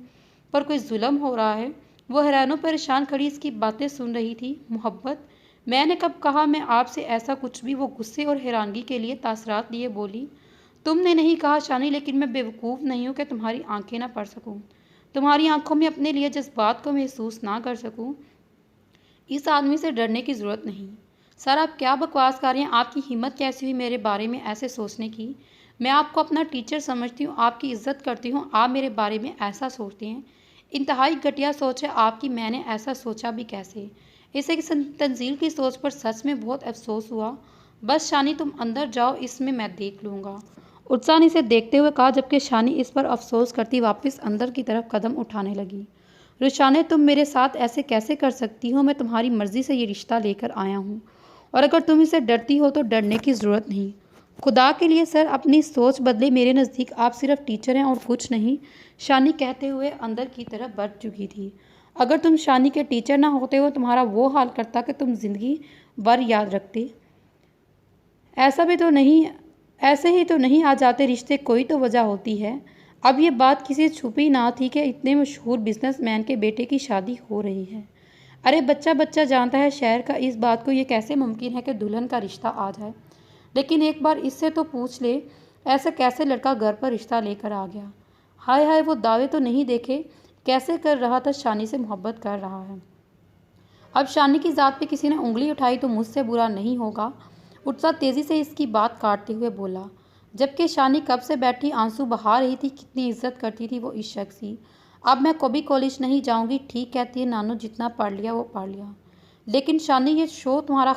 A: पर कोई जुल्म हो रहा है? वो हैरानो परेशान खड़ी इसकी बातें सुन रही थी। मोहब्बत, मैंने कब कहा मैं आपसे ऐसा कुछ भी? वो गुस्से और हैरानगी के लिए तासरात लिए बोली। तुमने नहीं कहा शानी, लेकिन मैं बेवकूफ़ नहीं हूँ कि तुम्हारी आंखें ना पढ़ सकूँ, तुम्हारी आंखों में अपने लिए जज्बात को महसूस ना कर सकूँ। इस आदमी से डरने की ज़रूरत नहीं। सर, आप क्या बकवास कर रहे हैं? आपकी हिम्मत कैसी हुई मेरे बारे में ऐसे सोचने की? मैं आपको अपना टीचर समझती हूँ, आपकी इज्जत करती हूँ, आप मेरे बारे में ऐसा सोचते हैं? इंतहाई घटिया सोच है आपकी। मैंने ऐसा सोचा भी कैसे? इसे तंजील की सोच पर सच में बहुत अफसोस हुआ। बस शानी, तुम अंदर जाओ, इसमें मैं देख लूँगा। उत्साह ने इसे देखते हुए कहा, जबकि शानी इस पर अफसोस करती वापस अंदर की तरफ कदम उठाने लगी। रुशाने, तुम मेरे साथ ऐसे कैसे कर सकती हो? मैं तुम्हारी मर्ज़ी से ये रिश्ता लेकर आया हूँ, और अगर तुम इसे डरती हो तो डरने की ज़रूरत नहीं। खुदा के लिए सर, अपनी सोच बदले। मेरे नज़दीक आप सिर्फ टीचर हैं और कुछ नहीं। शानी कहते हुए अंदर की तरफ बढ़ चुकी थी। अगर तुम शानी के टीचर ना होते हो, तुम्हारा वो हाल करता कि तुम ज़िंदगी भर याद रखते। ऐसा भी तो नहीं, ऐसे ही तो नहीं आ जाते रिश्ते, कोई तो वजह होती है। अब ये बात किसी छुपी ना थी कि इतने मशहूर बिजनेसमैन के बेटे की शादी हो रही है। अरे बच्चा बच्चा जानता है शहर का इस बात को। ये कैसे मुमकिन है कि दुल्हन का रिश्ता आ जाए? लेकिन एक बार इससे तो पूछ ले, ऐसा कैसे लड़का घर पर रिश्ता लेकर आ गया? हाय हाय, वो दावे तो नहीं देखे कैसे कर रहा था, शानी से मोहब्बत कर रहा है। अब शानी की ज़ात पे किसी ने उंगली उठाई तो मुझसे बुरा नहीं होगा। उत्साह तेज़ी से इसकी बात काटते हुए बोला, जबकि शानी कब से बैठी आंसू बहा रही थी। कितनी इज्जत करती थी वो इस शख्स की। अब मैं कभी कॉलेज नहीं जाऊंगी। ठीक कहती है नानू, जितना पढ़ लिया वो पढ़ लिया। लेकिन शानी, ये शो तुम्हारा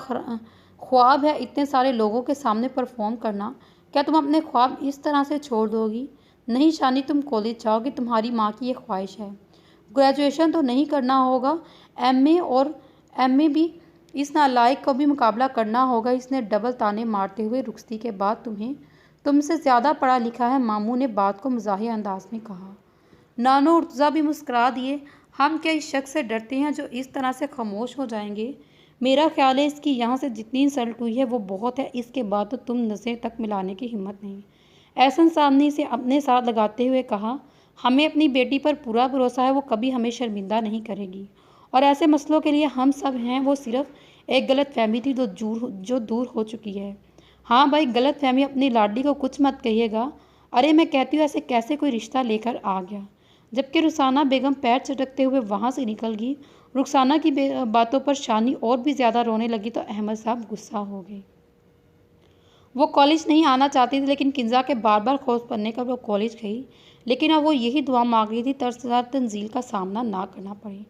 A: ख्वाब है, इतने सारे लोगों के सामने परफॉर्म करना। क्या तुम अपने ख्वाब इस तरह से छोड़ दोगी? नहीं शानी, तुम कॉलेज जाओगी, तुम्हारी माँ की ये ख्वाहिश है। ग्रेजुएशन तो नहीं करना होगा, एमए और एमए भी। इस नालायक को भी मुकाबला करना होगा। इसने डबल ताने मारते हुए रुखसती के बाद तुमसे ज़्यादा पढ़ा लिखा है, मामू ने बात को मज़ाहिया अंदाज में कहा। नानो उर्तज़ा भी मुस्कुरा दिए। हम क्या इस शख्स से डरते हैं जो इस तरह से खामोश हो जाएंगे? मेरा ख्याल है इसकी यहाँ से जितनी इंसल्ट हुई है वो बहुत है। इसके बाद तो तुम नज़रें तक मिलाने की हिम्मत नहीं। एहसन सामने से अपने साथ लगाते हुए कहा, हमें अपनी बेटी पर पूरा भरोसा है, वो कभी हमें शर्मिंदा नहीं करेगी। और ऐसे मसलों के लिए हम सब हैं। वो सिर्फ एक गलत फहमी थी जो दूर हो चुकी है। हाँ भाई, गलत फहमी। अपनी लाडली को कुछ मत कहिएगा। अरे मैं कहती हूँ, ऐसे कैसे कोई रिश्ता लेकर आ गया? जबकि रुखसाना बेगम पैर चटकते हुए वहाँ से निकल गई। रुखसाना की बातों पर शानी और भी ज़्यादा रोने लगी तो अहमद साहब गुस्सा हो गए। वो कॉलेज नहीं आना चाहती थी, लेकिन किंजा के बार बार खोज पड़ने पर वो कॉलेज गई। लेकिन अब वो यही दुआ मांग रही थी तर्सदार तंजील का सामना ना करना पड़े।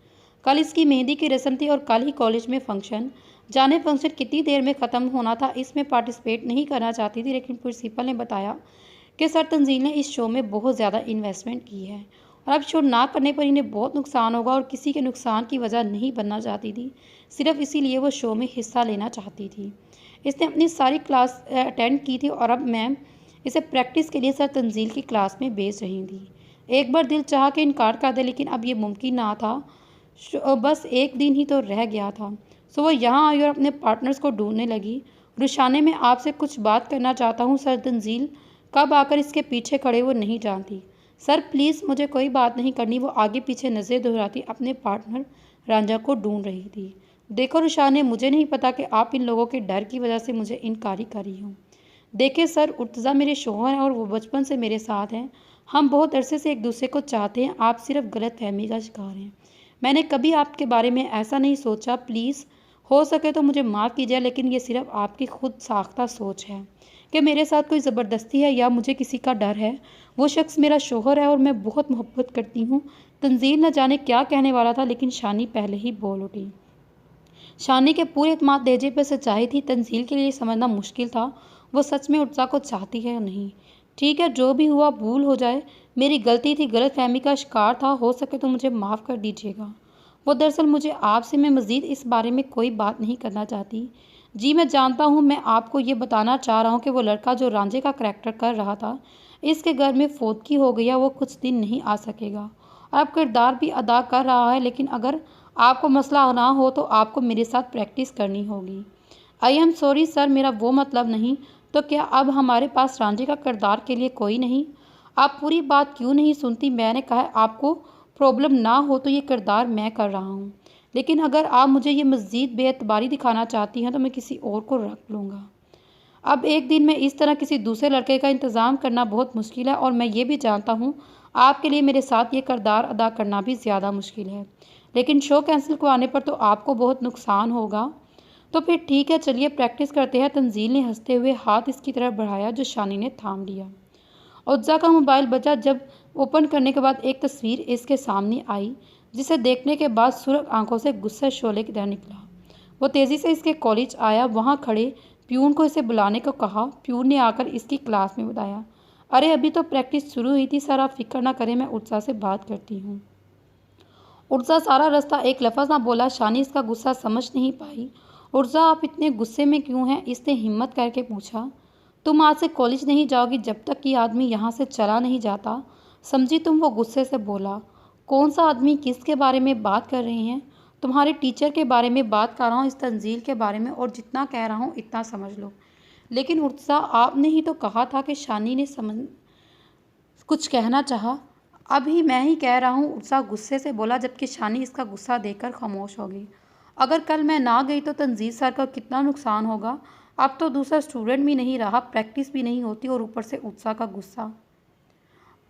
A: कल इसकी मेहंदी की रस्म थी और कल ही कॉलेज में फंक्शन। जाने फंक्शन कितनी देर में ख़त्म होना था, इसमें पार्टिसिपेट नहीं करना चाहती थी, लेकिन प्रिंसिपल ने बताया कि सर तंजील ने इस शो में बहुत ज़्यादा इन्वेस्टमेंट की है और अब शो ना करने पर इन्हें बहुत नुकसान होगा और किसी के नुकसान की वजह नहीं बनना चाहती थी, सिर्फ इसीलिए वो शो में हिस्सा लेना चाहती थी। इसने अपनी सारी क्लास अटेंड की थी और अब मैम इसे प्रैक्टिस के लिए सर तंजील की क्लास में भेज रही थी। एक बार दिल चाह के इनकार कर दे, लेकिन अब ये मुमकिन ना था। बस एक दिन ही तो रह गया था। सो वो यहाँ आई और अपने पार्टनर्स को ढूंढने लगी। रुशाने, मैं आपसे कुछ बात करना चाहता हूँ। सर तंजील कब आकर इसके पीछे खड़े वो नहीं जानती। सर प्लीज़, मुझे कोई बात नहीं करनी। वो आगे पीछे नज़र दोहराती अपने पार्टनर रांझा को ढूंढ रही थी। देखो रुशाने, मुझे नहीं पता कि आप इन लोगों के डर की वजह से मुझे इनकारी कर रही हो। देखिए सर, उर्तज़ा मेरे शौहर हैं और वो बचपन से मेरे साथ हैं। हम बहुत अरसे से एक दूसरे को चाहते हैं। आप सिर्फ गलतफहमी का शिकार हैं। मैंने कभी आपके बारे में ऐसा नहीं सोचा। प्लीज़, हो सके तो मुझे माफ़ कीजिए, लेकिन ये सिर्फ आपकी खुद साख्ता सोच है कि मेरे साथ कोई ज़बरदस्ती है या मुझे किसी का डर है। वो शख्स मेरा शौहर है और मैं बहुत मोहब्बत करती हूँ। तंजील न जाने क्या कहने वाला था, लेकिन शानी पहले ही बोल उठी। शानी के पूरे एतमाद लहजे पर सच्चाई थी। तंजील के लिए समझना मुश्किल था वो सच में उर्जा को चाहती है या नहीं। ठीक है, जो भी हुआ भूल हो जाए। मेरी गलती थी, गलतफहमी का शिकार था। हो सके तो मुझे माफ़ कर दीजिएगा। वो दरअसल मुझे आपसे मैं मज़ीद इस बारे में कोई बात नहीं करना चाहती। जी मैं जानता हूँ। मैं आपको ये बताना चाह रहा हूँ कि वो लड़का जो रांझे का करैक्टर कर रहा था, इसके घर में फौतगी हो गई है। वो कुछ दिन नहीं आ सकेगा और अब किरदार भी अदा कर रहा है। लेकिन अगर आपको मसला ना हो तो आपको मेरे साथ प्रैक्टिस करनी होगी। आई एम सॉरी सर, मेरा वो मतलब नहीं। तो क्या अब हमारे पास रांझे का किरदार के लिए कोई नहीं? आप पूरी बात क्यों नहीं सुनती? मैंने कहा आपको प्रॉब्लम ना हो तो ये किरदार मैं कर रहा हूँ, लेकिन अगर आप मुझे ये मज़ीद बेएतबारी दिखाना चाहती हैं तो मैं किसी और को रख लूँगा। अब एक दिन में इस तरह किसी दूसरे लड़के का इंतज़ाम करना बहुत मुश्किल है और मैं ये भी जानता हूँ आपके लिए मेरे साथ ये किरदार अदा करना भी ज़्यादा मुश्किल है। लेकिन शो कैंसिल करवाने पर तो आपको बहुत नुकसान होगा। तो फिर ठीक है, चलिए प्रैक्टिस करते हैं। तंजील ने हंसते हुए हाथ इसकी तरफ बढ़ाया जो शानी ने थाम लिया। उत्जा का मोबाइल बजा। जब ओपन करने के बाद एक तस्वीर इसके सामने आई, जिसे देखने के बाद सुर्ख आंखों से गुस्से शोले की तरह निकला। वो तेज़ी से इसके कॉलेज आया, वहाँ खड़े प्यून को इसे बुलाने को कहा। प्यून ने आकर इसकी क्लास में बताया, अरे अभी तो प्रैक्टिस शुरू हुई थी सर, आप फिक्र ना करें, मैं उत्सा से बात करती हूँ। उत्सा सारा रास्ता एक लफ्ज़ ना बोला। शानी इसका गुस्सा समझ नहीं पाई। उत्सा, आप इतने गुस्से में क्यों हैं? इसने हिम्मत करके पूछा। तुम आज से कॉलेज नहीं जाओगी जब तक कि आदमी यहाँ से चला नहीं जाता, समझी तुम? वो गुस्से से बोला। कौन सा आदमी? किसके बारे में बात कर रही हैं? तुम्हारे टीचर के बारे में बात कर रहा हूँ, इस तंजील के बारे में, और जितना कह रहा हूँ इतना समझ लो। लेकिन उत्सा, आपने ही तो कहा था कि शानी ने समझ कुछ कहना चाहा। अभी मैं ही कह रहा हूँ, उत्सा गुस्से से बोला, जबकि शानी इसका गुस्सा देखकर खामोश हो गई। अगर कल मैं ना गई तो तंजील सर का कितना नुकसान होगा। अब तो दूसरा स्टूडेंट भी नहीं रहा, प्रैक्टिस भी नहीं होती और ऊपर से उत्सा का गुस्सा।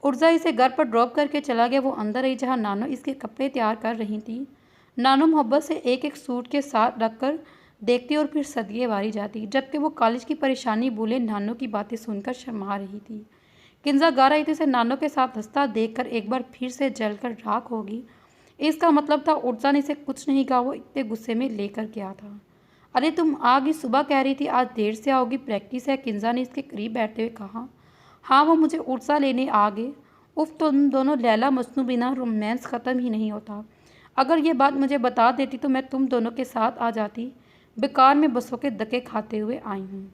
A: उर्जा इसे घर पर ड्रॉप करके चला गया। वो अंदर आई जहाँ नानो इसके कपड़े तैयार कर रही थी। नानो मोहब्बत से एक एक सूट के साथ रख कर देखती और फिर सदिये वारी जाती, जबकि वो कॉलेज की परेशानी भूले नानो की बातें सुनकर शर्मा रही थी। किंजा गा रही थी, उसे नानो के साथ हंसता देखकर एक बार फिर से जलकर राख होगी। इसका मतलब था उर्जा ने इसे कुछ नहीं कहा, वो इतने गुस्से में लेकर गया था। अरे तुम आ गई, सुबह कह रही थी आज देर से आओगी, प्रैक्टिस है, किंजा ने इसके करीब बैठते हुए कहा। हाँ, वो मुझे उर्सा लेने आ गए। उफ, तुम दोनों लैला मजनू बिना रोमांस ख़त्म ही नहीं होता। अगर ये बात मुझे बता देती तो मैं तुम दोनों के साथ आ जाती। बेकार में बसों के धक्के खाते हुए आई हूँ।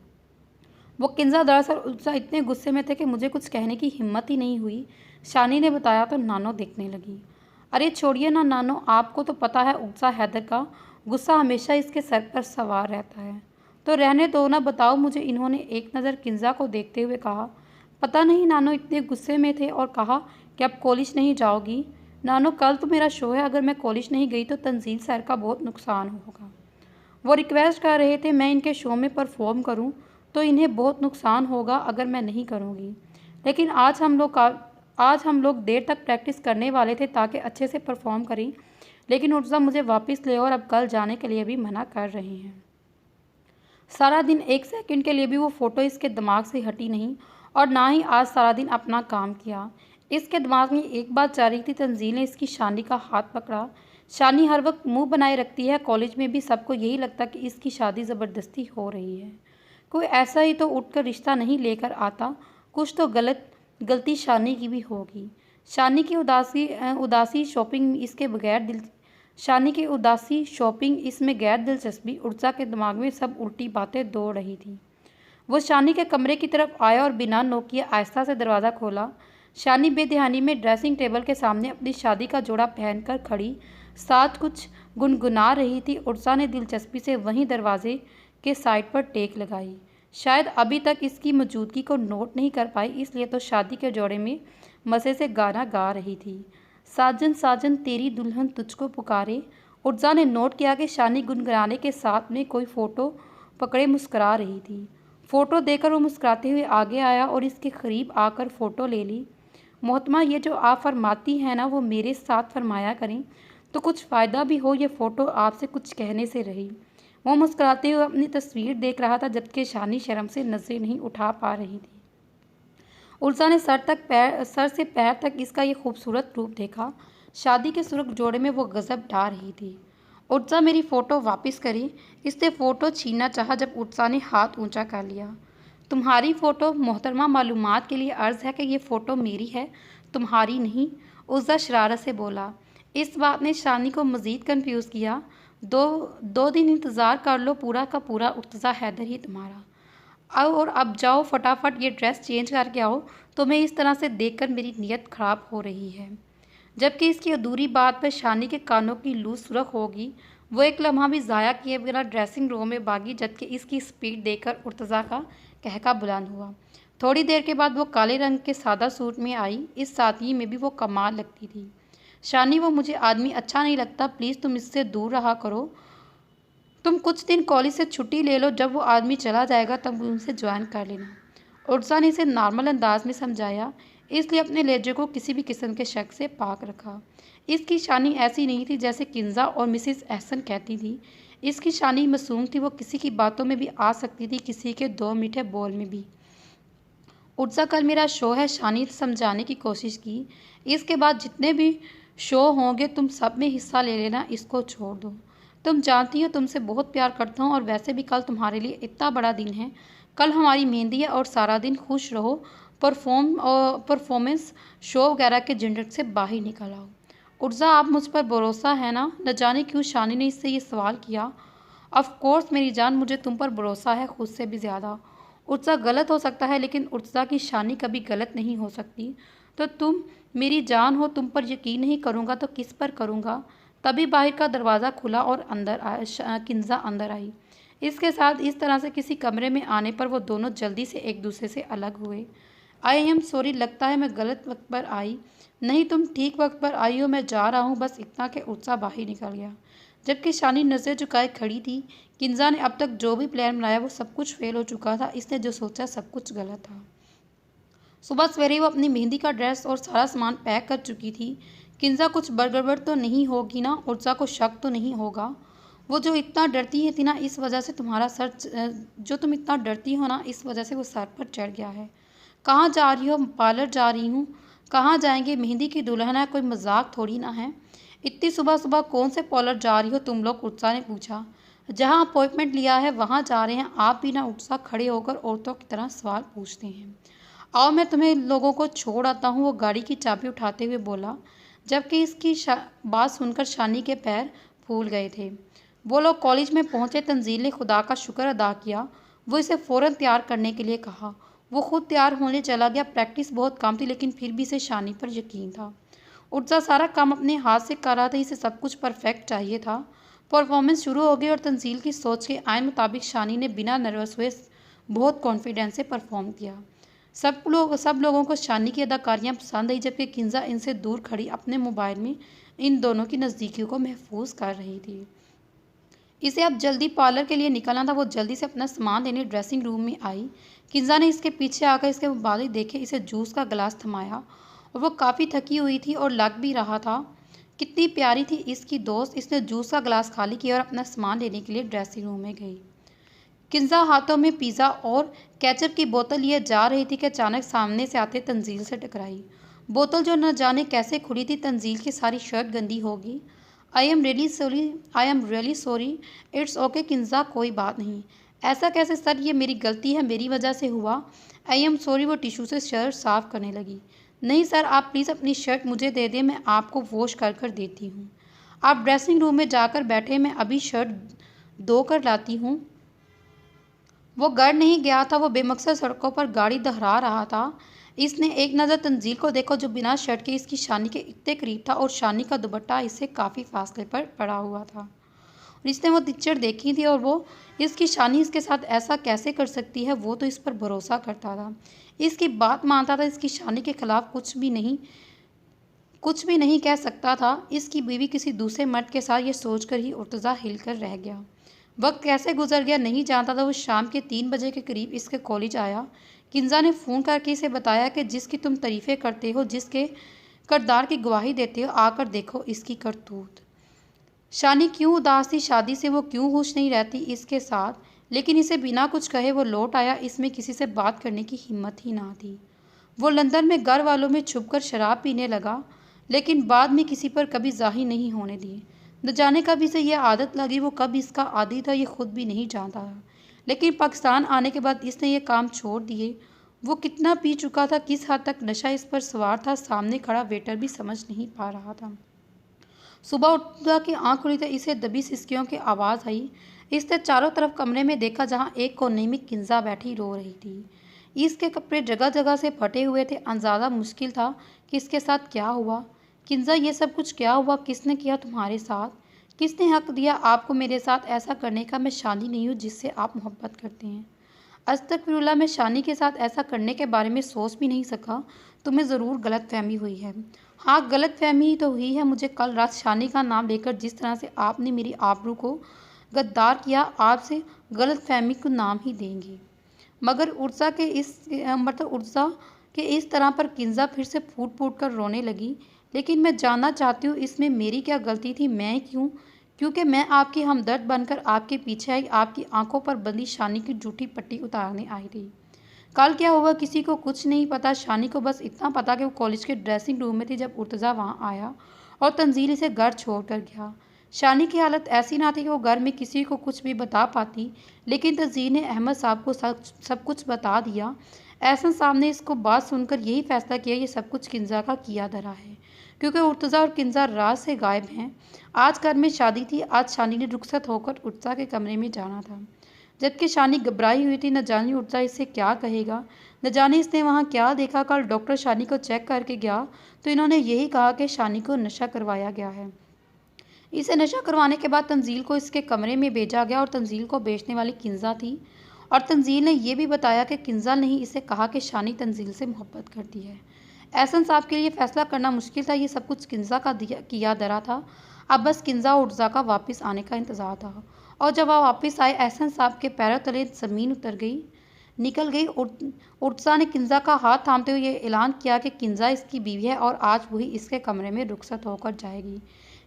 A: वो किंजा दरअसल उर्सा इतने गुस्से में थे कि मुझे कुछ कहने की हिम्मत ही नहीं हुई। शानी ने बताया तो नानो देखने लगी। अरे छोड़िए ना नानो, आपको तो पता है उर्सा हैदर का गुस्सा हमेशा इसके सर पर सवार रहता है। तो रहने दो ना, बताओ मुझे। इन्होंने एक नज़र किंजा को देखते हुए कहा। पता नहीं, नानो इतने गुस्से में थे और कहा कि अब कॉलेज नहीं जाओगी। नानो, कल तो मेरा शो है, अगर मैं कॉलेज नहीं गई तो तंजील सर का बहुत नुकसान होगा। वो रिक्वेस्ट कर रहे थे मैं इनके शो में परफॉर्म करूं, तो इन्हें बहुत नुकसान होगा अगर मैं नहीं करूंगी। लेकिन आज हम लोग देर तक प्रैक्टिस करने वाले थे ताकि अच्छे से परफॉर्म करें, लेकिन उर्जा मुझे वापस ले और अब कल जाने के लिए भी मना कर रहे हैं। सारा दिन एक सेकंड के लिए भी वो फ़ोटो इसके दिमाग से हटी नहीं और ना ही आज सारा दिन अपना काम किया। इसके दिमाग में एक बात जा रही थी, तंजील ने इसकी शानी का हाथ पकड़ा। शानी हर वक्त मुंह बनाए रखती है, कॉलेज में भी सबको यही लगता कि इसकी शादी ज़बरदस्ती हो रही है। कोई ऐसा ही तो उठकर रिश्ता नहीं लेकर आता, कुछ तो गलती शानी की भी होगी। शानी की उदासी शॉपिंग इसके बगैर दिल शानी की उदासी शॉपिंग इसमें गैर दिलचस्पी, उर्जा के दिमाग में सब उल्टी बातें दौड़ रही थी। वो शानी के कमरे की तरफ आया और बिना नॉक किए आहिस्ता से दरवाज़ा खोला। शानी बेध्यानी में ड्रेसिंग टेबल के सामने अपनी शादी का जोड़ा पहनकर खड़ी साथ कुछ गुनगुना रही थी। उर्जा ने दिलचस्पी से वहीं दरवाजे के साइड पर टेक लगाई। शायद अभी तक इसकी मौजूदगी को नोट नहीं कर पाई, इसलिए तो शादी के जोड़े में मज़े से गाना गा रही थी। साजन साजन तेरी दुल्हन तुझको पुकारे। उर्जा ने नोट किया कि शानी गुनगुनाने के साथ में कोई फ़ोटो पकड़े मुस्कुरा रही थी। फ़ोटो देकर वो मुस्कुराते हुए आगे आया और इसके करीब आकर फ़ोटो ले ली। मोहतरमा, ये जो आप फरमाती हैं ना, वो मेरे साथ फरमाया करें तो कुछ फ़ायदा भी हो। ये फ़ोटो आपसे कुछ कहने से रही। वो मुस्कुराते हुए अपनी तस्वीर देख रहा था, जबकि शानी शर्म से नज़रें नहीं उठा पा रही थी। उर्जा ने सर से पैर तक इसका ये खूबसूरत रूप देखा। शादी के सुर्ख जोड़े में वो गज़ब ढा रही थी। उर्जा, मेरी फ़ोटो वापस करी। इसने फ़ोटो छीनना चाहा जब उर्जा ने हाथ ऊंचा कर लिया। तुम्हारी फ़ोटो? मोहतरमा, मालूमात के लिए अर्ज़ है कि ये फ़ोटो मेरी है, तुम्हारी नहीं। उर्जा शरारत से बोला। इस बात ने शानी को मज़ीद कन्फ्यूज़ किया। दो दिन इंतज़ार कर लो, पूरा का पूरा उर्तज़ा हैदर ही तुम्हारा। आओ और अब जाओ फटाफट ये ड्रेस चेंज करके आओ, तुम्हें इस तरह से देखकर मेरी नीयत ख़राब हो रही है। जबकि इसकी अधूरी बात पर शानी के कानों की लू सुर्ख होगी। वो एक लम्हा भी ज़ाया किए बिना ड्रेसिंग रूम में भागी, जबकि इसकी स्पीड देखकर उर्तज़ा का कहका बुलंद हुआ। थोड़ी देर के बाद वो काले रंग के सादा सूट में आई। इस सादगी में भी वो कमाल लगती थी। शानी, वो मुझे आदमी अच्छा नहीं लगता, प्लीज़ तुम इससे दूर रहा करो। तुम कुछ दिन कॉलेज से छुट्टी ले लो, जब वो आदमी चला जाएगा तब उनसे ज्वाइन कर लेना। उर्जा ने इसे नॉर्मल अंदाज में समझाया, इसलिए अपने लहजे को किसी भी किस्म के शक से पाक रखा। इसकी शानी ऐसी नहीं थी जैसे किंजा और मिसिस एहसन कहती थी। इसकी शानी मासूम थी, वो किसी की बातों में भी आ सकती थी, किसी के दो मीठे बोल में भी। उर्जा, कल मेरा शो है, शानी ने समझाने की कोशिश की। इसके बाद जितने भी शो होंगे तुम सब में हिस्सा ले लेना, इसको छोड़ दो। तुम जानती हो तुमसे बहुत प्यार करता हूँ, और वैसे भी कल तुम्हारे लिए इतना बड़ा दिन है। कल हमारी मेहंदी है और सारा दिन खुश रहो। परफॉर्मेंस शो वगैरह के झंझट से बाहर निकल आओ। उर्जा, आप मुझ पर भरोसा है ना? न जाने क्यों शानी ने इससे ये सवाल किया। ऑफ कोर्स मेरी जान, मुझे तुम पर भरोसा है, खुद से भी ज़्यादा। उर्जा, गलत हो सकता है लेकिन उर्जा की शानी कभी गलत नहीं हो सकती। तो तुम मेरी जान हो, तुम पर यकीन नहीं करूँगा तो किस पर करूँगा? तभी बाहर का दरवाज़ा खुला और किंजा अंदर आई। इसके साथ इस तरह से किसी कमरे में आने पर वो दोनों जल्दी से एक दूसरे से अलग हुए। आई एम सॉरी, लगता है मैं गलत वक्त पर आई। नहीं, तुम ठीक वक्त पर आई हो, मैं जा रहा हूँ, बस इतना कि उर्जा बाहर निकल गया। जबकि शानी नज़र झुकाए खड़ी थी। किंजा ने अब तक जो भी प्लान बनाया वो सब कुछ फेल हो चुका था। इसने जो सोचा सब कुछ गलत था। सुबह सवेरे वो अपनी मेहंदी का ड्रेस और सारा सामान पैक कर चुकी थी। किंजा, कुछ गड़बड़ तो नहीं होगी ना? उर्जा को शक तो नहीं होगा? वो जो इतना डरती है थी ना, इस वजह से तुम्हारा सर जो तुम इतना डरती हो ना, इस वजह से वो सर पर चढ़ गया है। कहाँ जा रही हो? पार्लर जा रही हूँ। कहाँ जाएंगे? मेहंदी की दुल्हन है, कोई मजाक थोड़ी ना है। इतनी सुबह सुबह कौन से पार्लर जा रही हो तुम लोग? उर्जा ने पूछा। जहाँ अपॉइंटमेंट लिया है वहाँ जा रहे हैं। आप भी ना? उर्जा खड़े होकर औरतों की तरह सवाल पूछते हैं। आओ मैं तुम्हें लोगों को छोड़ आता हूँ, वो गाड़ी की चाबी उठाते हुए बोला। जबकि इसकी बात सुनकर शानी के पैर फूल गए थे। वो लोग कॉलेज में पहुँचे। तंजील ने खुदा का शुक्र अदा किया। वो इसे फ़ौरन तैयार करने के लिए कहा। वो खुद तैयार होने चला गया। प्रैक्टिस बहुत कम थी लेकिन फिर भी इसे शानी पर यकीन था। उर्जा सारा काम अपने हाथ से कर रहा था, इसे सब कुछ परफेक्ट चाहिए था। परफॉर्मेंस शुरू हो गई और तंजील की सोच के आइन मुताबिक शानी ने बिना नर्वस हुए बहुत कॉन्फिडेंस से परफॉर्म किया। सब लोगों को शानी की अदाकारियाँ पसंद आई, जबकि किंजा इनसे दूर खड़ी अपने मोबाइल में इन दोनों की नज़दीकियों को महफूज कर रही थी। इसे अब जल्दी पार्लर के लिए निकलना था। वो जल्दी से अपना सामान लेने ड्रेसिंग रूम में आई। किंजा ने इसके पीछे आकर इसके मोबाइल देखे, इसे जूस का गिलास थमाया और वो काफ़ी थकी हुई थी और लग भी रहा था। कितनी प्यारी थी इसकी दोस्त। इसने जूस का गिलास खाली किया और अपना सामान लेने के लिए ड्रेसिंग रूम में गई। किंजा हाथों में पिज़्ज़ा और केचप की बोतल लिए जा रही थी कि अचानक सामने से आते तंजील से टकराई। बोतल जो न जाने कैसे खुली थी, तंजील की सारी शर्ट गंदी होगी। I am really sorry. It's okay Kinza, कोई बात नहीं। ऐसा कैसे सर, ये मेरी गलती है, मेरी वजह से हुआ। I am sorry. वो टिश्यू से शर्ट साफ करने लगी। नहीं सर, आप प्लीज़ अपनी शर्ट मुझे दे दें, मैं आपको वॉश कर कर देती हूँ। आप ड्रेसिंग रूम में जाकर बैठे, मैं अभी शर्ट धो कर लाती हूँ। वो घर नहीं गया था, वो बेमकसद सड़कों पर गाड़ी दोहरा रहा था। इसने एक नज़र तंजील को देखा जो बिना शर्ट के इसकी शानी के इतने करीब था और शानी का दुपट्टा इससे काफ़ी फासले पर पड़ा हुआ था। और इसने वो पिक्चर देखी थी और वो इसकी शानी इसके साथ ऐसा कैसे कर सकती है, वो तो इस पर भरोसा करता था, इसकी बात मानता था, इसकी शानी के खिलाफ कुछ भी नहीं कह सकता था। इसकी बीवी किसी दूसरे मर्द के साथ ये सोचकर ही उर्तज़ा हिलकर रह गया। वक्त कैसे गुजर गया नहीं जानता था। वो शाम के 3 बजे के करीब इसके कॉलेज आया। किंजा ने फ़ोन करके इसे बताया कि जिसकी तुम तारीफ़ें करते हो, जिसके किरदार की गवाही देते हो, आकर देखो इसकी करतूत। शानी क्यों उदास थी, शादी से वो क्यों खुश नहीं रहती इसके साथ, लेकिन इसे बिना कुछ कहे वो लौट आया। इसमें किसी से बात करने की हिम्मत ही ना थी। वो लंदन में घर वालों में छुपकर शराब पीने लगा, लेकिन बाद में किसी पर कभी ज़ाहिर नहीं होने दी। न जाने कब इसे यह आदत लगी, वो कब इसका आदी था, ये खुद भी नहीं जानता था। लेकिन पाकिस्तान आने के बाद इसने ये काम छोड़ दिए। वो कितना पी चुका था, किस हद तक नशा इस पर सवार था, सामने खड़ा वेटर भी समझ नहीं पा रहा था। सुबह उठा की आँख खुली तो इसे दबी सिसकियों की आवाज़ आई। इसने चारों तरफ कमरे में देखा, जहाँ एक कोने में किंजा बैठी रो रही थी। इसके कपड़े जगह जगह से फटे हुए थे। अंदाज़ा मुश्किल था कि इसके साथ क्या हुआ। किंजा, ये सब कुछ क्या हुआ? किसने किया तुम्हारे साथ? किसने हक दिया आपको मेरे साथ ऐसा करने का? मैं शानी नहीं हूँ जिससे आप मोहब्बत करते हैं। अस्तगफिरुल्लाह, मैं शानी के साथ ऐसा करने के बारे में सोच भी नहीं सका। तुम्हें ज़रूर गलतफहमी हुई है। हाँ, गलतफहमी ही तो हुई है। मुझे कल रात शानी का नाम लेकर जिस तरह से आपने मेरी आबरू को गद्दार किया, आपसे गलतफहमी को नाम ही देंगी। मगर उर्सा के इस तरह पर किंजा फिर से फूट फूट कर रोने लगी। लेकिन मैं जानना चाहती हूँ, इसमें मेरी क्या गलती थी? मैं क्यों? क्योंकि मैं आपकी हमदर्द बनकर आपके पीछे आई, आपकी आंखों पर बंधी शानी की झूठी पट्टी उतारने आई थी। कल क्या हुआ किसी को कुछ नहीं पता। शानी को बस इतना पता कि वो कॉलेज के ड्रेसिंग रूम में थी जब उर्तज़ा वहाँ आया और तंजील इसे घर छोड़ कर गया। शानी की हालत ऐसी ना थी कि वो घर में किसी को कुछ भी बता पाती, लेकिन तंजील ने अहमद साहब को सब कुछ बता दिया। एहसन साहब ने इसको बात सुनकर यही फैसला किया, ये सब कुछ किंजा का किया धरा है, क्योंकि उर्तज़ा और किंजा रात से गायब हैं। आज घर में शादी थी, आज शानी ने रुखसत होकर उर्तज़ा के कमरे में जाना था, जबकि शानी घबराई हुई थी। न जाने उर्तज़ा इससे क्या कहेगा, न जाने इसने वहाँ क्या देखा। कल डॉक्टर शानी को चेक करके गया तो इन्होंने यही कहा कि शानी को नशा करवाया गया है। इसे नशा करवाने के बाद तंजील को इसके कमरे में भेजा गया और तंजील को बेचने वाली किंजा थी। और तंजील ने यह भी बताया कि किंजा ने ही इसे कहा कि शानी तंजील से मोहब्बत करती है। एहसन साहब के लिए फैसला करना मुश्किल था। ये सब कुछ किंजा का किया धरा था। अब बस किंजा और उर्तज़ा का वापस आने का इंतज़ार था। और जब वह वापस आए, एहसन साहब के पैरों तले ज़मीन उतर गई, निकल गई। उर्तज़ा ने किंजा का हाथ थामते हुए ये ऐलान किया कि किंजा इसकी बीवी है और आज वही इसके कमरे में रुखसत होकर जाएगी।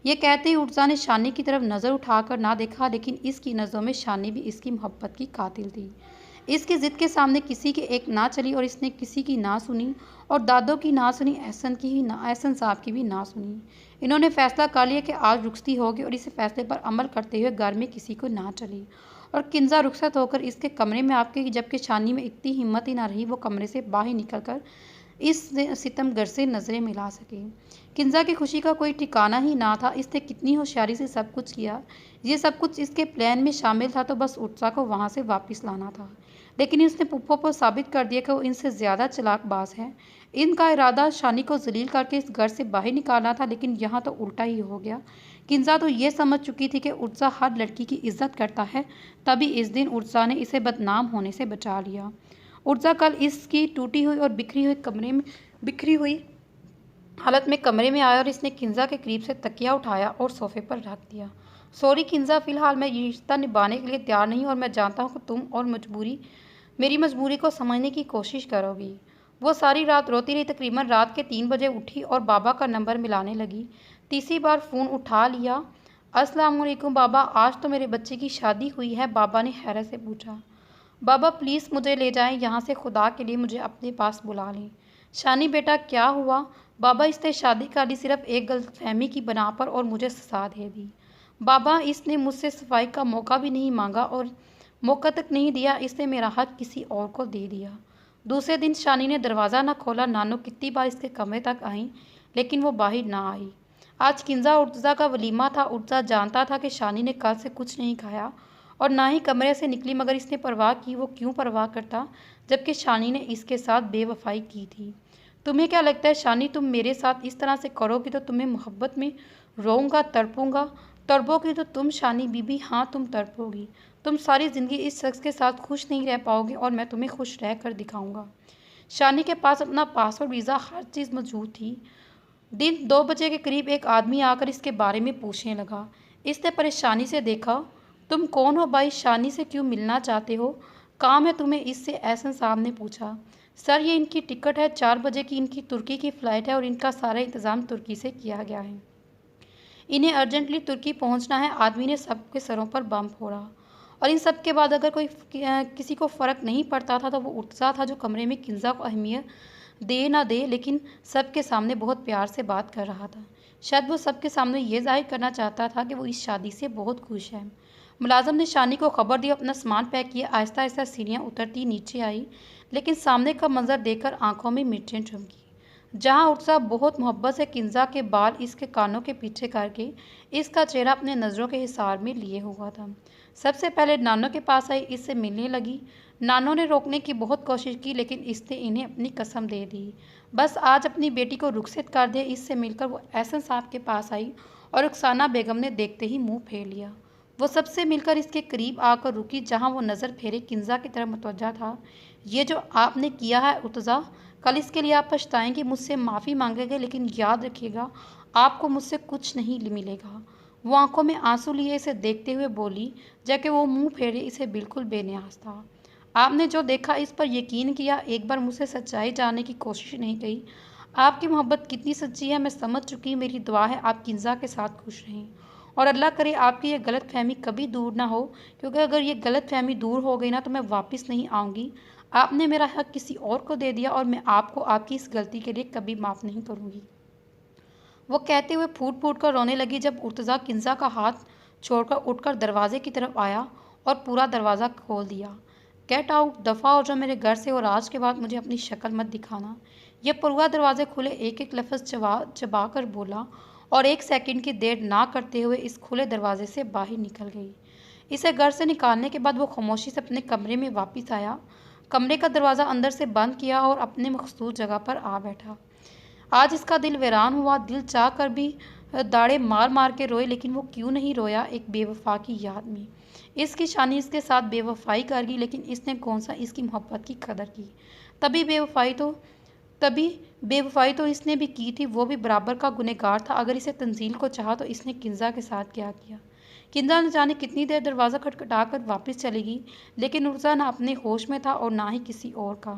A: ये कहते ही उर्तज़ा ने शानी की तरफ नज़र उठाकर ना देखा, लेकिन इसकी नज़रों में शानी भी इसकी मोहब्बत की कातिल थी। इसकी ज़िद के सामने किसी की एक ना चली और इसने किसी की ना सुनी, और दादों की ना सुनी, एहसन साहब की भी ना सुनी। इन्होंने फैसला कर लिया कि आज रुखसती होगी और इस फैसले पर अमल करते हुए घर में किसी को ना चली। और किंजा रुखसत होकर इसके कमरे में आपके, जबकि शानी में इतनी हिम्मत ही ना रही वो कमरे से बाहर निकलकर इस सितमगर से नज़रें मिला सके। किंजा की खुशी का कोई ठिकाना ही ना था। इसने कितनी होशियारी से सब कुछ किया। ये सब कुछ इसके प्लान में शामिल था, तो बस उर्तज़ा को वहाँ से वापस लाना था। लेकिन इसने पुप्पो को साबित कर दिया कि वो इनसे ज़्यादा चालाकबाज है। इनका इरादा शानी को जलील करके इस घर से बाहर निकालना था, लेकिन यहाँ तो उल्टा ही हो गया। किंजा तो ये समझ चुकी थी कि उर्तज़ा हर लड़की की इज्जत करता है, तभी इस दिन उर्तज़ा ने इसे बदनाम होने से बचा लिया। उर्तज़ा कल इसकी टूटी हुई और बिखरी हुई हालत में कमरे में आया और इसने किंजा के करीब से तकिया उठाया और सोफे पर रख दिया। सॉरी किंजा, फ़िलहाल मैं ये रिश्ता निभाने के लिए तैयार नहीं, और मैं जानता हूँ कि तुम और मेरी मजबूरी को समझने की कोशिश करोगी। वो सारी रात रोती रही। तकरीबन रात के 3 बजे उठी और बाबा का नंबर मिलाने लगी। तीसरी बार फ़ोन उठा लिया। अस्सलाम वालेकुम बाबा, आज तो मेरे बच्चे की शादी हुई है, बाबा ने हैरत से पूछा। बाबा प्लीज़ मुझे ले जाएं यहाँ से, खुदा के लिए मुझे अपने पास बुला लें। शानी बेटा क्या हुआ? बाबा इसने शादी का ली सिर्फ एक गलतफहमी की बना पर और मुझे सजा दे दी। बाबा इसने मुझसे सफाई का मौका भी नहीं मांगा और मौका तक नहीं दिया, इसने मेरा हक किसी और को दे दिया। दूसरे दिन शानी ने दरवाज़ा न खोला। नानो कितनी बार इसके कमरे तक आई लेकिन वो बाहर ना आई। आज किंजा उर्तज़ा का वलीमा था। उर्तज़ा जानता था कि शानी ने कल से कुछ नहीं खाया और ना ही कमरे से निकली, मगर इसने परवाह की। वो क्यों परवाह करता जबकि शानी ने इसके साथ बेवफाई की थी। तुम्हें क्या लगता है शानी, तुम मेरे साथ इस तरह से करोगी तो तुम्हें मोहब्बत में रोऊंगा, तड़पूंगा? तड़पोगी तो तुम शानी बीबी, हाँ तुम तड़पोगी। तुम सारी ज़िंदगी इस शख्स के साथ खुश नहीं रह पाओगे और मैं तुम्हें खुश रह कर दिखाऊंगा। शानी के पास अपना पासपोर्ट, वीज़ा, हर चीज़ मौजूद थी। दिन 2 बजे के करीब एक आदमी आकर इसके बारे में पूछने लगा। इसने परेशानी से देखा। तुम कौन हो भाई? शानी से क्यों मिलना चाहते हो? काम है तुम्हें? इससे एहसन साहब ने पूछा। सर ये इनकी टिकट है, 4 बजे की इनकी तुर्की की फ़्लाइट है और इनका सारा इंतज़ाम तुर्की से किया गया है। इन्हें अर्जेंटली तुर्की पहुंचना है। आदमी ने सबके सरों पर बम फोड़ा। और इन सब के बाद अगर किसी को फ़र्क नहीं पड़ता था तो वो उर्तज़ा था, जो कमरे में किंजा को अहमियत दे ना दे लेकिन सबके सामने बहुत प्यार से बात कर रहा था। शायद वो सबके सामने ये जाहिर करना चाहता था कि वो इस शादी से बहुत खुश है। मुलाजिम ने शानी को खबर दी, अपना सामान पैक किया। आहिस्ता आहिस्ता सीढ़ियाँ उतरती नीचे आई, लेकिन सामने का मंजर देखकर आंखों में मिर्चें चमकी। जहाँ उर्तज़ा बहुत मोहब्बत से किंजा के बाल इसके कानों के पीछे करके इसका चेहरा अपने नज़रों के हिसार में लिए हुआ था। सबसे पहले नानो के पास आई, इससे मिलने लगी। नानो ने रोकने की बहुत कोशिश की लेकिन इसने इन्हें अपनी कसम दे दी, बस आज अपनी बेटी को रुखसत कर दे। इससे मिलकर वो एहसन साहब के पास आई और रुखसाना बेगम ने देखते ही मुंह फेर लिया। वो सबसे मिलकर इसके करीब आकर रुकी। जहाँ वो नज़र फेरे किंजा की तरफ मुतवज्जा था। ये जो आपने किया है उर्तज़ा, कल इसके लिए आप पछताएंगे। मुझसे माफ़ी मांगेंगे लेकिन याद रखिएगा आपको मुझसे कुछ नहीं मिलेगा। वो आंखों में आंसू लिए इसे देखते हुए बोली, जबकि वो मुंह फेरे इसे बिल्कुल बेनियाज था। आपने जो देखा इस पर यकीन किया, एक बार मुझसे सच्चाई जानने की कोशिश नहीं की। आपकी मोहब्बत कितनी सच्ची है मैं समझ चुकी। मेरी दुआ है आप किंजा के साथ खुश रहें और अल्लाह करे आपकी ये गलत फहमी कभी दूर ना हो, क्योंकि अगर ये गलत फहमी दूर हो गई ना तो मैं वापस नहीं आऊँगी। आपने मेरा हक किसी और को दे दिया और मैं आपको आपकी इस गलती के लिए कभी माफ़ नहीं करूँगी। वो कहते हुए फूट फूट कर रोने लगी। जब उर्तज़ा किंजा का हाथ छोड़कर उठकर दरवाजे की तरफ आया और पूरा दरवाज़ा खोल दिया। गेट आउट, दफ़ा हो जाओ मेरे घर से और आज के बाद मुझे अपनी शक्ल मत दिखाना। यह पूरा दरवाजे खुले एक एक लफ्ज़ चबा कर बोला और 1 सेकंड की देर ना करते हुए इस खुले दरवाजे से बाहर निकल गई। इसे घर से निकालने के बाद वो खामोशी से अपने कमरे में वापस आया। कमरे का दरवाज़ा अंदर से बंद किया और अपने मखसूस जगह पर आ बैठा। आज इसका दिल वीरान हुआ। दिल चाह कर भी दाड़े मार मार के रोए, लेकिन वो क्यों नहीं रोया? एक बेवफा की याद में। इसकी शानी इसके साथ बेवफाई कर गई, लेकिन इसने कौन सा इसकी मोहब्बत की कदर की? तभी तभी बेवफाई तो इसने भी की थी। वो भी बराबर का गुनहगार था। अगर इसे तंजील को चाहा तो इसने किंजा के साथ क्या किया? किंजा न जाने कितनी देर दरवाज़ा खटखटा कर वापस चली गई, लेकिन उर्जा ना अपने होश में था और ना ही किसी और का।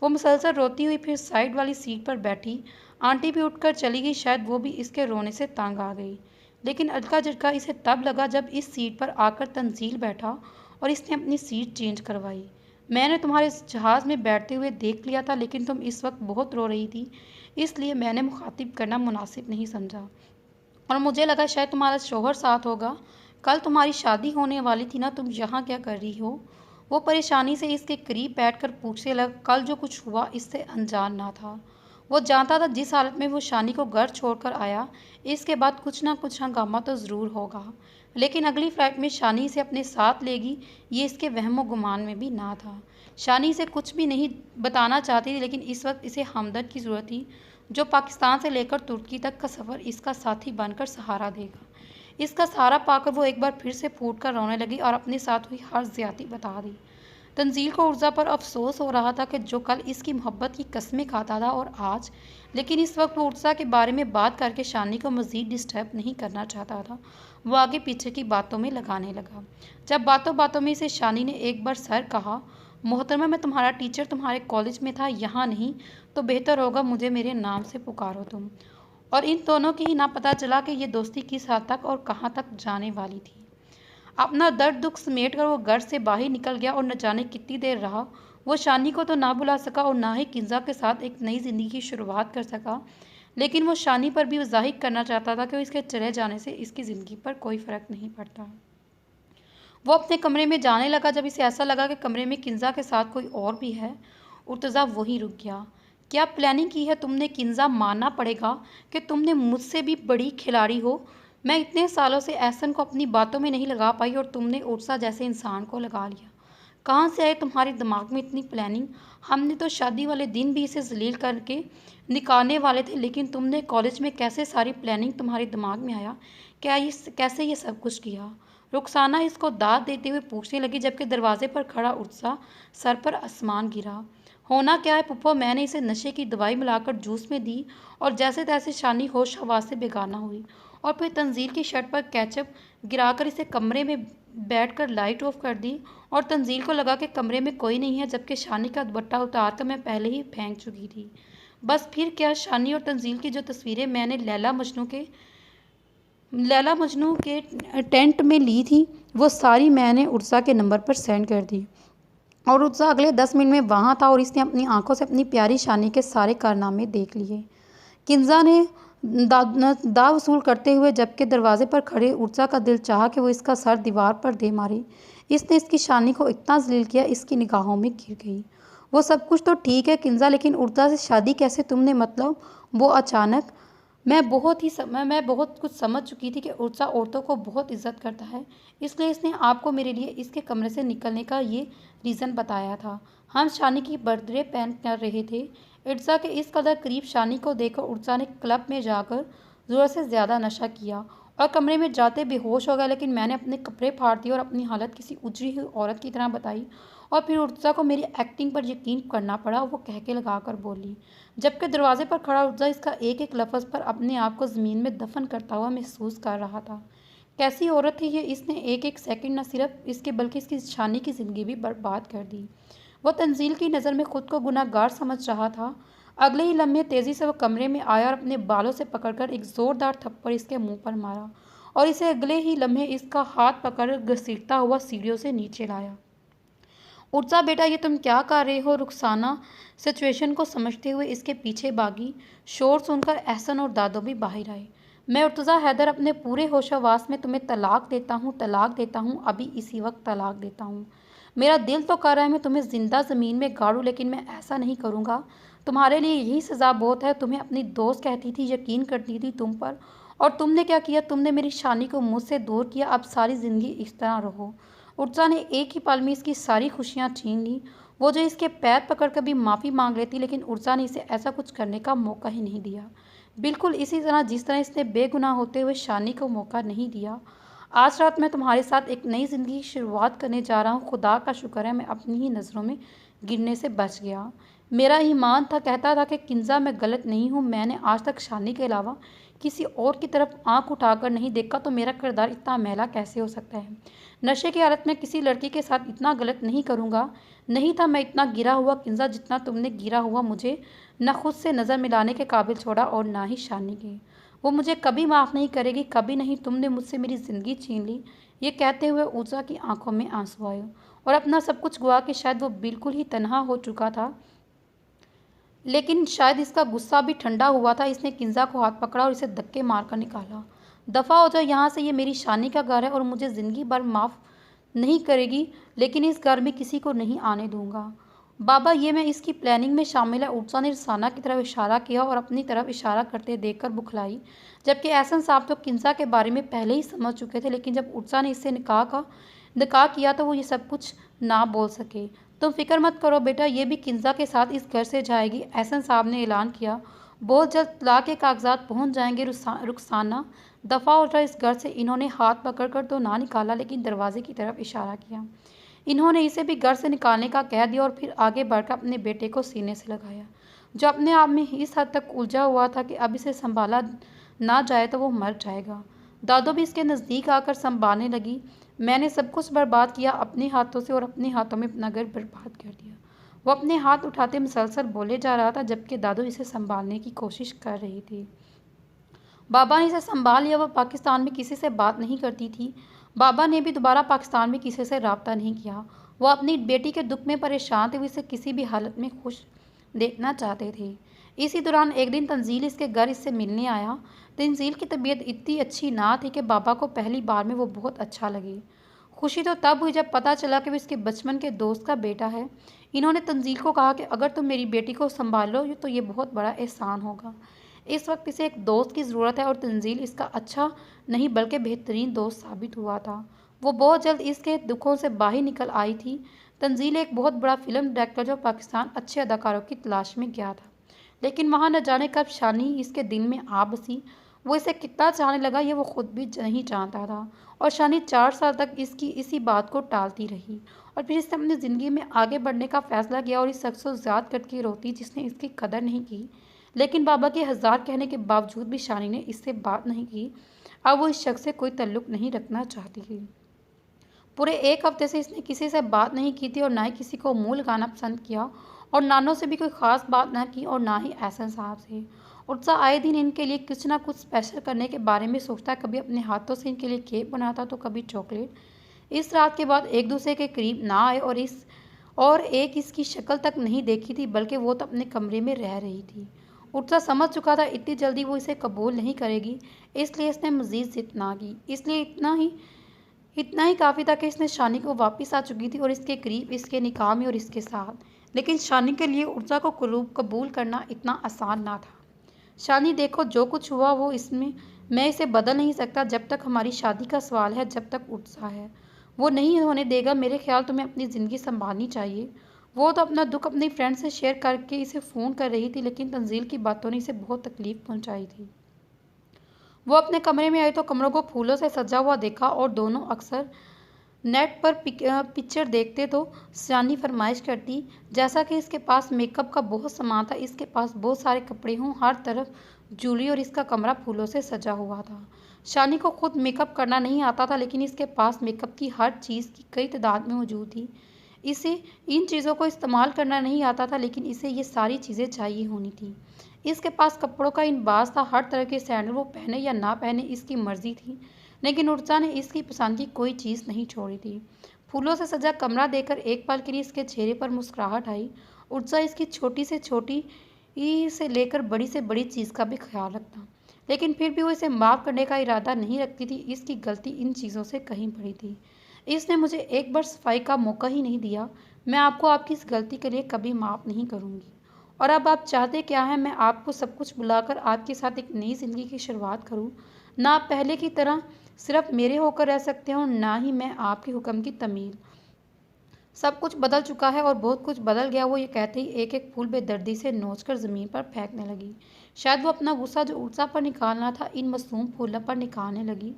A: वो मुसलसल रोती हुई फिर साइड वाली सीट पर बैठी। आंटी भी उठकर चली गई। शायद वो भी इसके रोने से तंग आ गई, लेकिन अटका झटका इसे तब लगा जब इस सीट पर आकर तंजील बैठा और इसने अपनी सीट चेंज करवाई। मैंने तुम्हारे जहाज़ में बैठते हुए देख लिया था, लेकिन तुम इस वक्त बहुत रो रही थी, इसलिए मैंने मुखातिब करना मुनासिब नहीं समझा और मुझे लगा शायद तुम्हारा शोहर साथ होगा। कल तुम्हारी शादी होने वाली थी ना, तुम यहाँ क्या कर रही हो? वो परेशानी से इसके करीब बैठकर पूछने लगा। कल जो कुछ हुआ इससे अनजान ना था। वो जानता था जिस हालत में वो शानी को घर छोड़कर आया, इसके बाद कुछ ना कुछ हंगामा तो ज़रूर होगा, लेकिन अगली फ़्लाइट में शानी इसे अपने साथ लेगी ये इसके वहमो गुमान में भी ना था। शानी इसे कुछ भी नहीं बताना चाहती थी, लेकिन इस वक्त इसे हमदर्द की ज़रूरत थी, जो पाकिस्तान से लेकर तुर्की तक का सफ़र इसका साथी बनकर सहारा देगा। इसका सहारा पाकर वो एक बार फिर से फूट कर रोने लगी और अपने साथ हुई हर ज़्यादती बता दी। तंजील को उर्जा पर अफसोस हो रहा था कि जो कल इसकी मोहब्बत की कस्में खाता था और आज, लेकिन इस वक्त वो उर्जा के बारे में बात करके शानी को मज़ीद डिस्टर्ब नहीं करना चाहता था। वो आगे पीछे की बातों में लगाने लगा। जब बातों बातों में इसे शानी ने एक बार सर कहा, मोहतरमा मैं तुम्हारा टीचर तुम्हारे कॉलेज में था, यहाँ नहीं, तो बेहतर होगा मुझे मेरे नाम से पुकारो तुम। और इन दोनों की ही ना पता चला कि ये दोस्ती किस हद तक और कहाँ तक जाने वाली थी। अपना दर्द दुख समेट कर वो घर से बाहर निकल गया और न जाने कितनी देर रहा। वो शानी को तो ना बुला सका और ना ही किंजा के साथ एक नई ज़िंदगी की शुरुआत कर सका, लेकिन वो शानी पर भी ज़ाहिर करना चाहता था कि इसके चले जाने से इसकी ज़िंदगी पर कोई फ़र्क नहीं पड़ता। वो अपने कमरे में जाने लगा। जब इसे ऐसा लगा कि कमरे में किंजा के साथ कोई और भी है, उर्तज़ा वहीं रुक गया। क्या प्लानिंग की है तुमने किंजा? मानना पड़ेगा कि तुमने मुझसे भी बड़ी खिलाड़ी हो। मैं इतने सालों से एहसन को अपनी बातों में नहीं लगा पाई और तुमने उर्सा जैसे इंसान को लगा लिया। कहाँ से आए तुम्हारे दिमाग में इतनी प्लानिंग? हमने तो शादी वाले दिन भी इसे जलील करके निकालने वाले थे, लेकिन तुमने कॉलेज में कैसे सारी प्लानिंग तुम्हारे दिमाग में आया? क्या ये कैसे ये सब कुछ किया? रुखसाना इसको दाद देते हुए पूछने लगी, जबकि दरवाजे पर खड़ा उर्सा सर पर आसमान गिरा। होना क्या है पुप्पो? मैंने इसे नशे की दवाई मिलाकर जूस में दी और जैसे तैसे शानी होश हवास से बेगाना हुई और फिर तंजील की शर्ट पर केचप गिराकर इसे कमरे में बैठकर लाइट ऑफ कर दी और तंजील को लगा कि कमरे में कोई नहीं है, जबकि शानी का दुपट्टा उतार कर मैं पहले ही फेंक चुकी थी। बस फिर क्या, शानी और तंजील की जो तस्वीरें मैंने लैला मजनू के टेंट में ली थी, वो सारी मैंने उर्सा के नंबर पर सेंड कर दी और उर्सा अगले 10 मिनट में वहाँ था और इसने अपनी आंखों से अपनी प्यारी शानी के सारे कारनामे देख लिए। किंजा ने दाव वसूल करते हुए जबकि दरवाजे पर खड़े उर्सा का दिल चाहा कि वो इसका सर दीवार पर दे मारे। इसने इसकी शानी को इतना जलील किया, इसकी निगाहों में गिर गई। वो सब कुछ तो ठीक है किंजा, लेकिन उर्सा से शादी कैसे तुमने? मतलब वो अचानक। मैं बहुत कुछ समझ चुकी थी कि उर्सा औरतों को बहुत इज्जत करता है, इसलिए इसने आपको मेरे लिए इसके कमरे से निकलने का ये रीज़न बताया था। हम शानी की बर्थडे प्लान कर रहे थे। इर्जा के इस कदर करीब शानी को देखकर उर्सा ने क्लब में जाकर ज़रूरत से ज़्यादा नशा किया और कमरे में जाते बेहोश हो गया, लेकिन मैंने अपने कपड़े फाड़ दिए और अपनी हालत किसी उजरी हुई औरत की तरह बताई और फिर उर्जा को मेरी एक्टिंग पर यकीन करना पड़ा। वो कहके लगा कर बोली, जबकि दरवाजे पर खड़ा उर्जा इसका एक एक लफ्ज़ पर अपने आप को ज़मीन में दफन करता हुआ महसूस कर रहा था। कैसी औरत थी ये? इसने एक एक सेकंड न सिर्फ इसके बल्कि इसकी शानी की ज़िंदगी भी बर्बाद कर दी। वो तंजील की नज़र में खुद को गुनाहगार समझ रहा था। अगले ही लम्हे तेज़ी से वो कमरे में आया और अपने बालों से पकड़कर एक ज़ोरदार थप्पड़ इसके मुंह पर मारा और इसे अगले ही लम्हे इसका हाथ पकड़ घसीटता हुआ सीढ़ियों से नीचे लाया। उर्सा बेटा, ये तुम क्या कर रहे हो? रुखसाना सिचुएशन को समझते हुए इसके पीछे भागी। शोर सुनकर एहसन और दादो भी बाहर आए। मैं उर्तज़ा हैदर अपने पूरे होशोहवास में तुम्हें तलाक देता हूँ, अभी इसी वक्त तलाक देता हूँ। मेरा दिल तो कर रहा है मैं तुम्हें ज़िंदा ज़मीन में गाड़ूं, लेकिन मैं ऐसा नहीं करूँगा। तुम्हारे लिए यही सज़ा बहुत है। तुम्हें अपनी दोस्त कहती थी, यकीन करती थी तुम पर, और तुमने क्या किया? तुमने मेरी शानी को मुझसे दूर किया। अब सारी ज़िंदगी इस तरह रहो। उर्सा ने एक ही पल में इसकी सारी खुशियाँ छीन ली। वो जो इसके पैर पकड़ कर भी माफ़ी मांग लेती, लेकिन उर्सा ने इसे ऐसा कुछ करने का मौका ही नहीं दिया। बिल्कुल इसी तरह जिस तरह इसने बेगुनाह होते हुए शानी को मौका नहीं दिया। आज रात मैं तुम्हारे साथ एक नई ज़िंदगी की शुरुआत करने जा रहा हूँ। खुदा का शुक्र है मैं अपनी ही नज़रों में गिरने से बच गया। मेरा ईमान था, कहता था कि किंजा मैं गलत नहीं हूँ। मैंने आज तक शानी के अलावा किसी और की तरफ आंख उठाकर नहीं देखा, तो मेरा किरदार इतना मैला कैसे हो सकता है? नशे की हालत में किसी लड़की के साथ इतना गलत नहीं करूँगा। नहीं था मैं इतना गिरा हुआ किंजा जितना तुमने गिरा हुआ मुझे न खुद से नज़र मिलाने के काबिल छोड़ा और ना ही शानी के। वो मुझे कभी माफ़ नहीं करेगी, कभी नहीं। तुमने मुझसे मेरी ज़िंदगी छीन ली। ये कहते हुए ऊर्जा की आंखों में आंसू आए और अपना सब कुछ गुआ के शायद वो बिल्कुल ही तनहा हो चुका था, लेकिन शायद इसका गुस्सा भी ठंडा हुआ था। इसने किंजा को हाथ पकड़ा और इसे धक्के मारकर निकाला। दफ़ा हो जाओ यहाँ से, ये मेरी शानी का घर है और मुझे ज़िंदगी भर माफ़ नहीं करेगी, लेकिन इस घर में किसी को नहीं आने दूंगा। बाबा, ये मैं इसकी प्लानिंग में शामिल है। उर्सा ने रसाना की तरफ इशारा किया और अपनी तरफ इशारा करते देखकर बुखलाई, जबकि एहसन साहब तो किंजा के बारे में पहले ही समझ चुके थे, लेकिन जब उर्सा ने इससे निकाह किया तो वो ये सब कुछ ना बोल सके। तुम फिक्र मत करो बेटा, ये भी किंजा के साथ इस घर से जाएगी, एहसन साहब ने ऐलान किया। बहुत जल्द तलाक के कागजात पहुंच जाएंगे। रुखसाना, दफ़ा हो जाए इस घर से। इन्होंने हाथ पकड़कर तो ना निकाला, लेकिन दरवाजे की तरफ इशारा किया। इन्होंने इसे भी घर से निकालने का कह दिया और फिर आगे बढ़कर अपने बेटे को सीने से लगाया, जो अपने आप में इस हद तक उलझा हुआ था कि अब इसे संभाला ना जाए तो वो मर जाएगा। दादो भी इसके नज़दीक आकर संभालने लगी। मैंने सब कुछ बर्बाद किया अपने हाथों से और अपने हाथों में अपना घर बर्बाद कर दिया। वो अपने हाथ उठाते मुसलसल बोले जा रहा था, जबकि दादो इसे संभालने की कोशिश कर रही थी। बाबा ने इसे संभाल लिया। वो पाकिस्तान में किसी से बात नहीं करती थी। बाबा ने भी दोबारा पाकिस्तान में किसी से रब्ता नहीं किया। वो अपनी बेटी के दुख में परेशान थे, वो इसे किसी भी हालत में खुश देखना चाहते थे। इसी दौरान एक दिन तंजील इसके घर इससे मिलने आया। तंजील की तबीयत इतनी अच्छी ना थी कि बाबा को पहली बार में वो बहुत अच्छा लगे। खुशी तो तब हुई जब पता चला कि वो इसके बचपन के दोस्त का बेटा है। इन्होंने तंजील को कहा कि अगर तुम मेरी बेटी को संभालो तो ये बहुत बड़ा एहसान होगा। इस वक्त इसे एक दोस्त की ज़रूरत है और तंजील इसका अच्छा नहीं बल्कि बेहतरीन दोस्त साबित हुआ था। वो बहुत जल्द इसके दुखों से बाहर निकल आई थी। तंजील एक बहुत बड़ा फिल्म डायरेक्टर जो पाकिस्तान अच्छे अदाकारों की तलाश में गया था, लेकिन वहाँ न जाने कब शानी इसके दिल में आ बसी। वो इसे कितना चाहने लगा ये वो खुद भी नहीं जानता था। और शानी 4 साल तक इसकी इसी बात को टालती रही और फिर इसने अपनी ज़िंदगी में आगे बढ़ने का फ़ैसला किया और इस शख्स को याद करके रोती जिसने इसकी कदर नहीं की। लेकिन बाबा के 1000 कहने के बावजूद भी शानी ने इससे बात नहीं की। अब वो इस शख्स से कोई ताल्लुक़ नहीं रखना चाहती थी। पूरे 1 हफ्ते से इसने किसी से बात नहीं की थी और ना ही किसी को मुँह लगाना पसंद किया और नानों से भी कोई ख़ास बात ना की और ना ही एहसन साहब से। उत्साह आए दिन इनके लिए कुछ ना कुछ स्पेशल करने के बारे में सोचता, कभी अपने हाथों से इनके लिए केक बनाता तो कभी चॉकलेट। इस रात के बाद एक दूसरे के करीब ना आए और एक इसकी शक्ल तक नहीं देखी थी, बल्कि वो तो अपने कमरे में रह रही थी। उत्साह समझ चुका था इतनी जल्दी वो इसे कबूल नहीं करेगी, इसलिए इसने मज़ीद ज़िद ना की। इसलिए इतना ही काफ़ी था कि इसने शानी को वापस आ चुकी थी और इसके करीब, इसके निकाह में और इसके साथ। लेकिन शानी के लिए उत्साह को कबूल करना इतना आसान ना था। शानी देखो जो कुछ हुआ वो इसमें मैं इसे बदल नहीं सकता। जब तक हमारी शादी का सवाल है, जब तक उत्साह है, वो नहीं होने देगा। मेरे ख्याल तुम्हें अपनी ज़िंदगी संभालनी चाहिए। वो तो अपना दुख अपनी फ्रेंड से शेयर करके इसे फ़ोन कर रही थी, लेकिन तंजील की बातों ने इसे बहुत तकलीफ़ पहुंचाई थी। वो अपने कमरे में आई तो कमरों को फूलों से सजा हुआ देखा और दोनों अक्सर नेट पर पिक्चर देखते तो शानी फरमाइश करती जैसा कि इसके पास मेकअप का बहुत सामान था, इसके पास बहुत सारे कपड़े हों, हर तरफ ज्वेलरी और इसका कमरा फूलों से सजा हुआ था। शानी को खुद मेकअप करना नहीं आता था, लेकिन इसके पास मेकअप की हर चीज़ की कई तादाद में मौजूद थी। इसे इन चीज़ों को इस्तेमाल करना नहीं आता था, लेकिन इसे ये सारी चीज़ें चाहिए होनी थी। इसके पास कपड़ों का इंबाज था, हर तरह के सैंडल वो पहने या ना पहने इसकी मर्जी थी, लेकिन उर्जा ने इसकी पसंद की कोई चीज़ नहीं छोड़ी थी। फूलों से सजा कमरा देखकर एक पल के लिए इसके चेहरे पर मुस्कुराहट आई। उर्जा इसकी छोटी से छोटी से लेकर बड़ी से बड़ी चीज़ का भी ख्याल रखता, लेकिन फिर भी वो इसे माफ़ करने का इरादा नहीं रखती थी। इसकी गलती इन चीज़ों से कहीं बड़ी थी। इसने मुझे एक बार सफाई का मौका ही नहीं दिया। मैं आपको आपकी इस गलती के लिए कभी माफ़ नहीं करूँगी। और अब आप चाहते क्या हैं? मैं आपको सब कुछ भुलाकर आपके साथ एक नई ज़िंदगी की शुरुआत करूँ। ना आप पहले की तरह सिर्फ मेरे होकर रह सकते हो, ना ही मैं आपके हुक्म की तमील। सब कुछ बदल चुका है और बहुत कुछ बदल गया। वो ये कहते ही एक एक फूल बेदर्दी से नोचकर ज़मीन पर फेंकने लगी। शायद वो अपना गुस्सा जो उत्साह पर निकालना था इन मासूम फूलों पर निकालने लगी।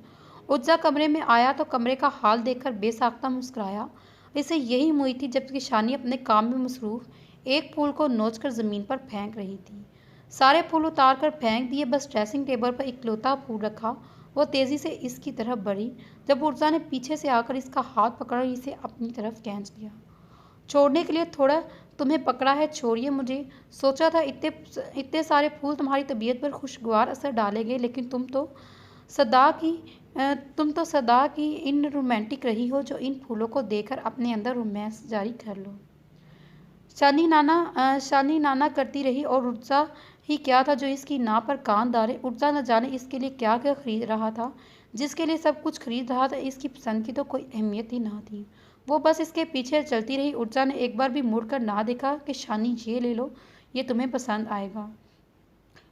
A: उत्साह कमरे में आया तो कमरे का हाल देखकर बेसाख्ता मुस्कुराया। इसे यही उम्मीद थी, जबकि शानी अपने काम में मसरूफ़ एक फूल को नोचकर ज़मीन पर फेंक रही थी। सारे फूल उतार कर फेंक दिए, बस ड्रेसिंग टेबल पर इकलौता फूल रखा। वो तेज़ी से इसकी तरफ बढ़ी, जब उर्जा ने पीछे से आकर इसका हाथ पकड़ा और इसे अपनी तरफ खींच लिया। छोड़ने के लिए थोड़ा तुम्हें पकड़ा है, छोड़िए मुझे। सोचा था इतने इतने सारे फूल तुम्हारी तबीयत पर खुशगवार असर डालेंगे, लेकिन तुम तो सदा की इन रोमांटिक रही हो जो इन फूलों को देखकर अपने अंदर रोमांस जारी कर लो। शानी नाना करती रही और उर्जा ही क्या था जो इसकी ना पर कान डाले। उर्जा न जाने इसके लिए क्या क्या खरीद रहा था, जिसके लिए सब कुछ खरीद रहा था। इसकी पसंद की तो कोई अहमियत ही ना थी। वो बस इसके पीछे चलती रही। उर्जा ने एक बार भी मुड़कर ना देखा कि शानी ये ले लो, ये तुम्हें पसंद आएगा।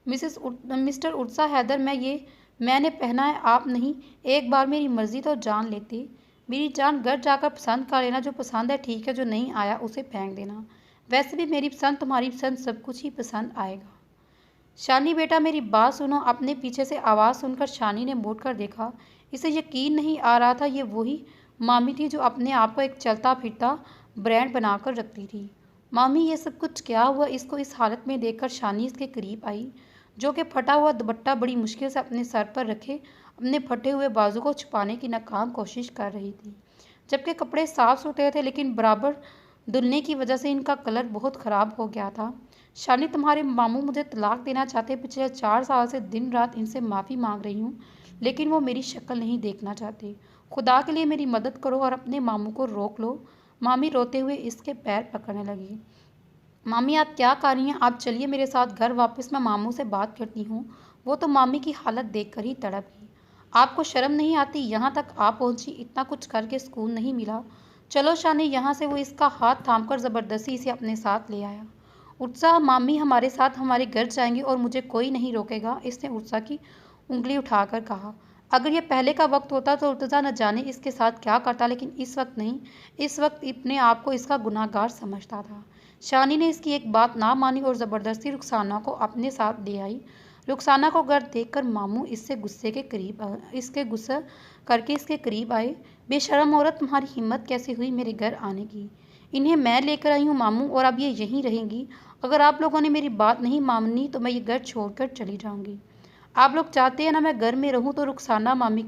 A: मिस्टर उर्सा हैदर, मैंने पहना है, आप नहीं। एक बार मेरी मर्जी तो जान लेती। मेरी जान, घर जाकर पसंद कर लेना। जो पसंद है ठीक है, जो नहीं आया उसे फेंक देना। वैसे भी मेरी पसंद तुम्हारी पसंद सब कुछ ही पसंद आएगा। शानी बेटा मेरी बात सुनो। अपने पीछे से आवाज़ सुनकर शानी ने मुड़कर देखा। इसे यकीन नहीं आ रहा था ये वही मामी थी जो अपने आप को एक चलता फिरता ब्रांड बनाकर रखती थी। मामी, ये सब कुछ क्या हुआ? इसको इस हालत में देखकर शानी इसके करीब आई, जो कि फटा हुआ दुपट्टा बड़ी मुश्किल से अपने सर पर रखे अपने फटे हुए बाजू को छुपाने की नाकाम कोशिश कर रही थी। जबकि कपड़े साफ सुथरे थे, लेकिन बराबर धुलने की वजह से इनका कलर बहुत ख़राब हो गया था। शानी, तुम्हारे मामू मुझे तलाक देना चाहते। पिछले 4 साल से दिन रात इनसे माफ़ी मांग रही हूँ, लेकिन वो मेरी शक्ल नहीं देखना चाहते। खुदा के लिए मेरी मदद करो और अपने मामू को रोक लो। मामी रोते हुए इसके पैर पकड़ने लगी। मामी आप क्या कर रही हैं? आप चलिए मेरे साथ घर वापस, मैं मामू से बात करती हूँ। वो तो मामी की हालत देखकर ही तड़प गई। आपको शर्म नहीं आती? यहाँ तक आप पहुँची, इतना कुछ करके सुकून नहीं मिला? चलो शानी यहाँ से। वो इसका हाथ थामकर ज़बरदस्ती इसे अपने साथ ले आया। उत्साह मामी हमारे साथ हमारे घर जाएंगे और मुझे कोई नहीं रोकेगा, इसने उत्साह की उंगली उठाकर कहा। अगर ये पहले का वक्त होता तो उर्तज़ा न जाने इसके साथ क्या करता, लेकिन इस वक्त नहीं। इस वक्त अपने आप को इसका गुनाहगार समझता था। शानी ने इसकी एक बात ना मानी और ज़बरदस्ती रुखसाना को अपने साथ ले आई। रुखसाना को घर देखकर मामू इसके गुस्सा करके इसके करीब आए। बेशर्म औरत, तुम्हारी हिम्मत कैसे हुई मेरे घर आने की? इन्हें मैं लेकर आई हूँ मामू, और अब ये यहीं रहेंगी। अगर आप लोगों ने मेरी बात नहीं मानी तो मैं ये घर छोड़कर चली जाऊंगी। आप लोग चाहते हैं ना मैं घर में रहूं, तो रुखसाना मामी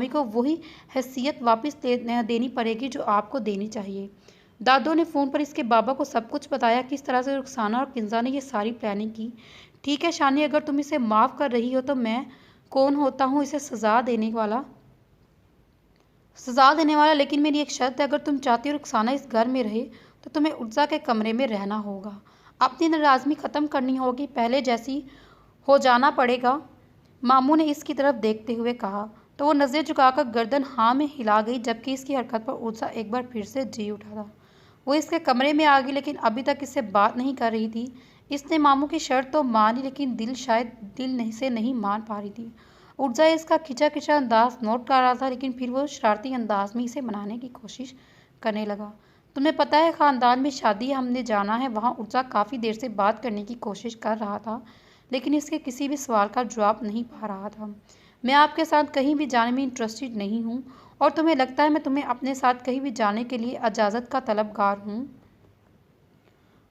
A: को वही हैसियत वापस देनी पड़ेगी जो आपको देनी चाहिए। दादो ने फ़ोन पर इसके बाबा को सब कुछ बताया, किस तरह से रुखसाना और किंजा ने ये सारी प्लानिंग की। ठीक है शानी, अगर तुम इसे माफ़ कर रही हो तो मैं कौन होता हूँ इसे सज़ा देने वाला, लेकिन मेरी एक शर्त है। अगर तुम चाहती हो रुखसाना इस घर में रहे तो तुम्हें उत्सा के कमरे में रहना होगा। अपनी नाराज़गी ख़त्म करनी होगी, पहले जैसी हो जाना पड़ेगा। मामू ने इसकी तरफ देखते हुए कहा तो वो नज़र झुकाकर गर्दन हाँ में हिला गई, जबकि इसकी हरकत पर उत्सा एक बार फिर से जी उठा था। वो इसके कमरे में आ गई, लेकिन अभी तक इससे बात नहीं कर रही थी। इसने मामू की शर्त तो मानी, लेकिन दिल से नहीं मान पा रही थी। उत्सा इसका खिंचा खिंचा अंदाज नोट कर रहा था, लेकिन फिर वो शरारती अंदाज में इसे मनाने की कोशिश करने लगा। तुम्हें पता है ख़ानदान में शादी हमने जाना है। वहाँ उत्सा काफ़ी देर से बात करने की कोशिश कर रहा था, लेकिन इसके किसी भी सवाल का जवाब नहीं पा रहा था। मैं आपके साथ कहीं भी जाने में इंटरेस्टेड नहीं हूँ, और तुम्हें लगता है मैं तुम्हें अपने साथ कहीं भी जाने के लिए इजाज़त का तलबगार हूँ?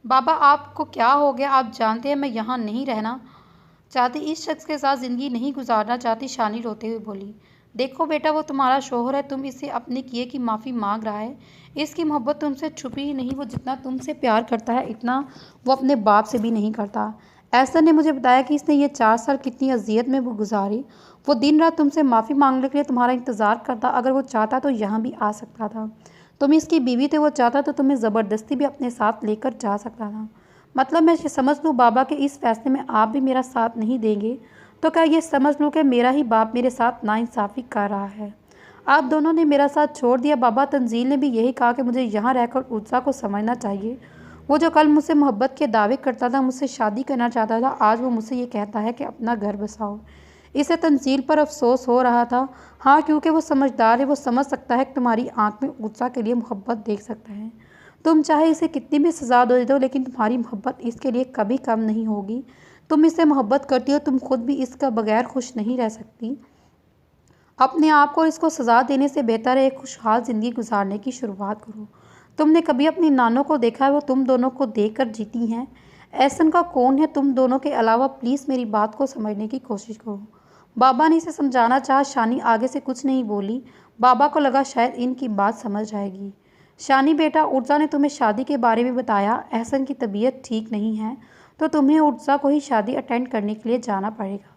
A: बाबा आपको क्या हो गया? आप जानते हैं मैं यहाँ नहीं रहना चाहती, इस शख्स के साथ ज़िंदगी नहीं गुजारना चाहती, शानी रोते हुए बोली। देखो बेटा, वो तुम्हारा शौहर है, तुम इससे अपने किए की माफ़ी मांग रहा है। इसकी मोहब्बत तुमसे छुपी ही नहीं, वो जितना तुमसे प्यार करता है इतना वो अपने बाप से भी नहीं करता। ऐसा ने मुझे बताया कि इसने ये 4 साल कितनी अजियत में वो गुजारी। वो दिन रात तुमसे माफ़ी मांगने के लिए तुम्हारा इंतज़ार करता। अगर वो चाहता तो यहाँ भी आ सकता था। तुम इसकी बीवी थे, वो चाहता तो तुम्हें ज़बरदस्ती भी अपने साथ लेकर जा सकता था। मतलब मैं ये समझ लूँ बाबा के इस फैसले में आप भी मेरा साथ नहीं देंगे, तो क्या ये समझ लूँ कि मेरा ही बाप मेरे साथ नाइंसाफ़ी कर रहा है? आप दोनों ने मेरा साथ छोड़ दिया। बाबा तंजील ने भी यही कहा कि मुझे यहाँ रहकर उत्साह को समझना चाहिए। वो जो कल मुझसे मोहब्बत के दावे करता था, मुझसे शादी करना चाहता था, आज वो मुझसे ये कहता है कि अपना घर बसाओ। इसे तंजील पर अफसोस हो रहा था। हाँ, क्योंकि वो समझदार है, वो समझ सकता है कि तुम्हारी आंख में उत्साह के लिए मोहब्बत देख सकता है। तुम चाहे इसे कितनी भी सज़ा दे दो, लेकिन तुम्हारी मोहब्बत इसके लिए कभी कम नहीं होगी। तुम इससे मोहब्बत करती हो, तुम खुद भी इसका बगैर खुश नहीं रह सकती। अपने आप को इसको सज़ा देने से बेहतर है एक खुशहाल ज़िंदगी गुजारने की शुरुआत करो। तुमने कभी अपनी नानों को देखा है? वो तुम दोनों को देखकर जीती हैं। ऐसन का कौन है तुम दोनों के अलावा? प्लीज़ मेरी बात को समझने की कोशिश करो। बाबा ने इसे समझाना चाहा। शानी आगे से कुछ नहीं बोली। बाबा को लगा शायद इनकी बात समझ जाएगी। शानी बेटा, उर्जा ने तुम्हें शादी के बारे में बताया। एहसन की तबीयत ठीक नहीं है, तो तुम्हें उर्जा को ही शादी अटेंड करने के लिए जाना पड़ेगा।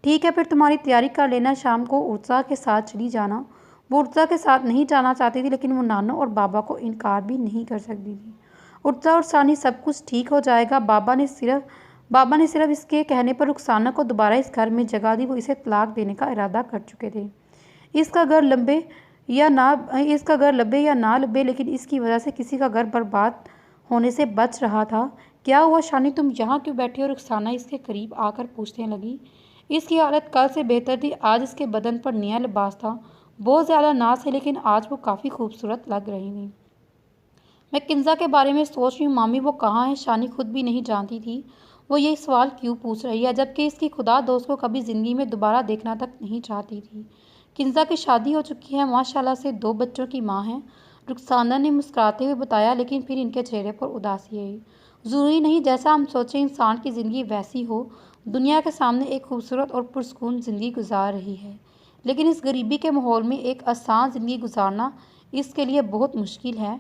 A: ठीक है, फिर तुम्हारी तैयारी कर लेना। शाम को उर्जा के साथ चली जाना। वो उर्जा के साथ नहीं जाना चाहती थी, लेकिन वो नानो और बाबा को इनकार भी नहीं कर सकती थी। उर्जा और शानी सब कुछ ठीक हो जाएगा। बाबा ने सिर्फ इसके कहने पर रुखसाना को दोबारा इस घर में जगह दी। वो इसे तलाक देने का इरादा कर चुके थे। इसका घर लंबे या ना लबे, लेकिन इसकी वजह से किसी का घर बर्बाद होने से बच रहा था। क्या हुआ शानी, तुम यहाँ क्यों बैठी हो? रुखसाना इसके करीब आकर पूछने लगी। इसकी हालत कल से बेहतर थी। आज इसके बदन पर नया लिबास था। बहुत ज़्यादा नाज है, लेकिन आज वो काफ़ी खूबसूरत लग रही थी। मैं किंजा के बारे में सोच रही हूँ मामी, वो कहाँ है? शानी खुद भी नहीं जानती थी वो ये सवाल क्यों पूछ रही है, जबकि इसकी खुदा दोस्त को कभी ज़िंदगी में दोबारा देखना तक नहीं चाहती थी। किंजा की शादी हो चुकी है, माशाल्लाह से 2 बच्चों की माँ है, रुखसाना ने मुस्कुराते हुए बताया, लेकिन फिर इनके चेहरे पर उदासी आई। ज़रूरी नहीं जैसा हम सोचें इंसान की ज़िंदगी वैसी हो। दुनिया के सामने एक खूबसूरत और पुरसकून ज़िंदगी गुजार रही है, लेकिन इस गरीबी के माहौल में एक आसान ज़िंदगी गुजारना इसके लिए बहुत मुश्किल है।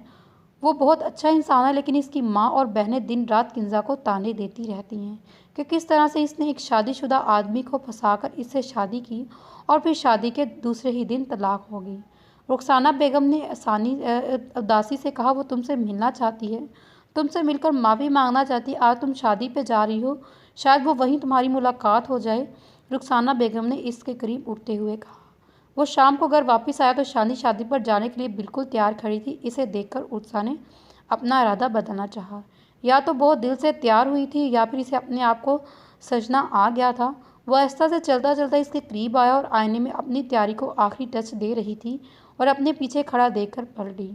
A: वो बहुत अच्छा इंसान है, लेकिन इसकी माँ और बहनें दिन रात किंजा को ताने देती रहती हैं कि किस तरह से इसने एक शादीशुदा आदमी को फंसाकर इससे शादी की और फिर शादी के दूसरे ही दिन तलाक हो गई। रुखसाना बेगम ने उदासी से कहा, वो तुमसे मिलना चाहती है, तुमसे मिलकर माफ़ी मांगना चाहती है। आज तुम शादी पे जा रही हो, शायद वो वहीं तुम्हारी मुलाकात हो जाए। रुखसाना बेगम ने इसके करीब उठते हुए कहा। वो शाम को घर वापस आया तो शादी पर जाने के लिए बिल्कुल तैयार खड़ी थी। इसे देखकर उत्साह ने अपना इरादा बदलना चाहा। या तो बहुत दिल से तैयार हुई थी या फिर इसे अपने आप को सजना आ गया था। वह आहिस्ता से चलता चलता इसके करीब आया और आईने में अपनी तैयारी को आखिरी टच दे रही थी और अपने पीछे खड़ा देखकर पलटी।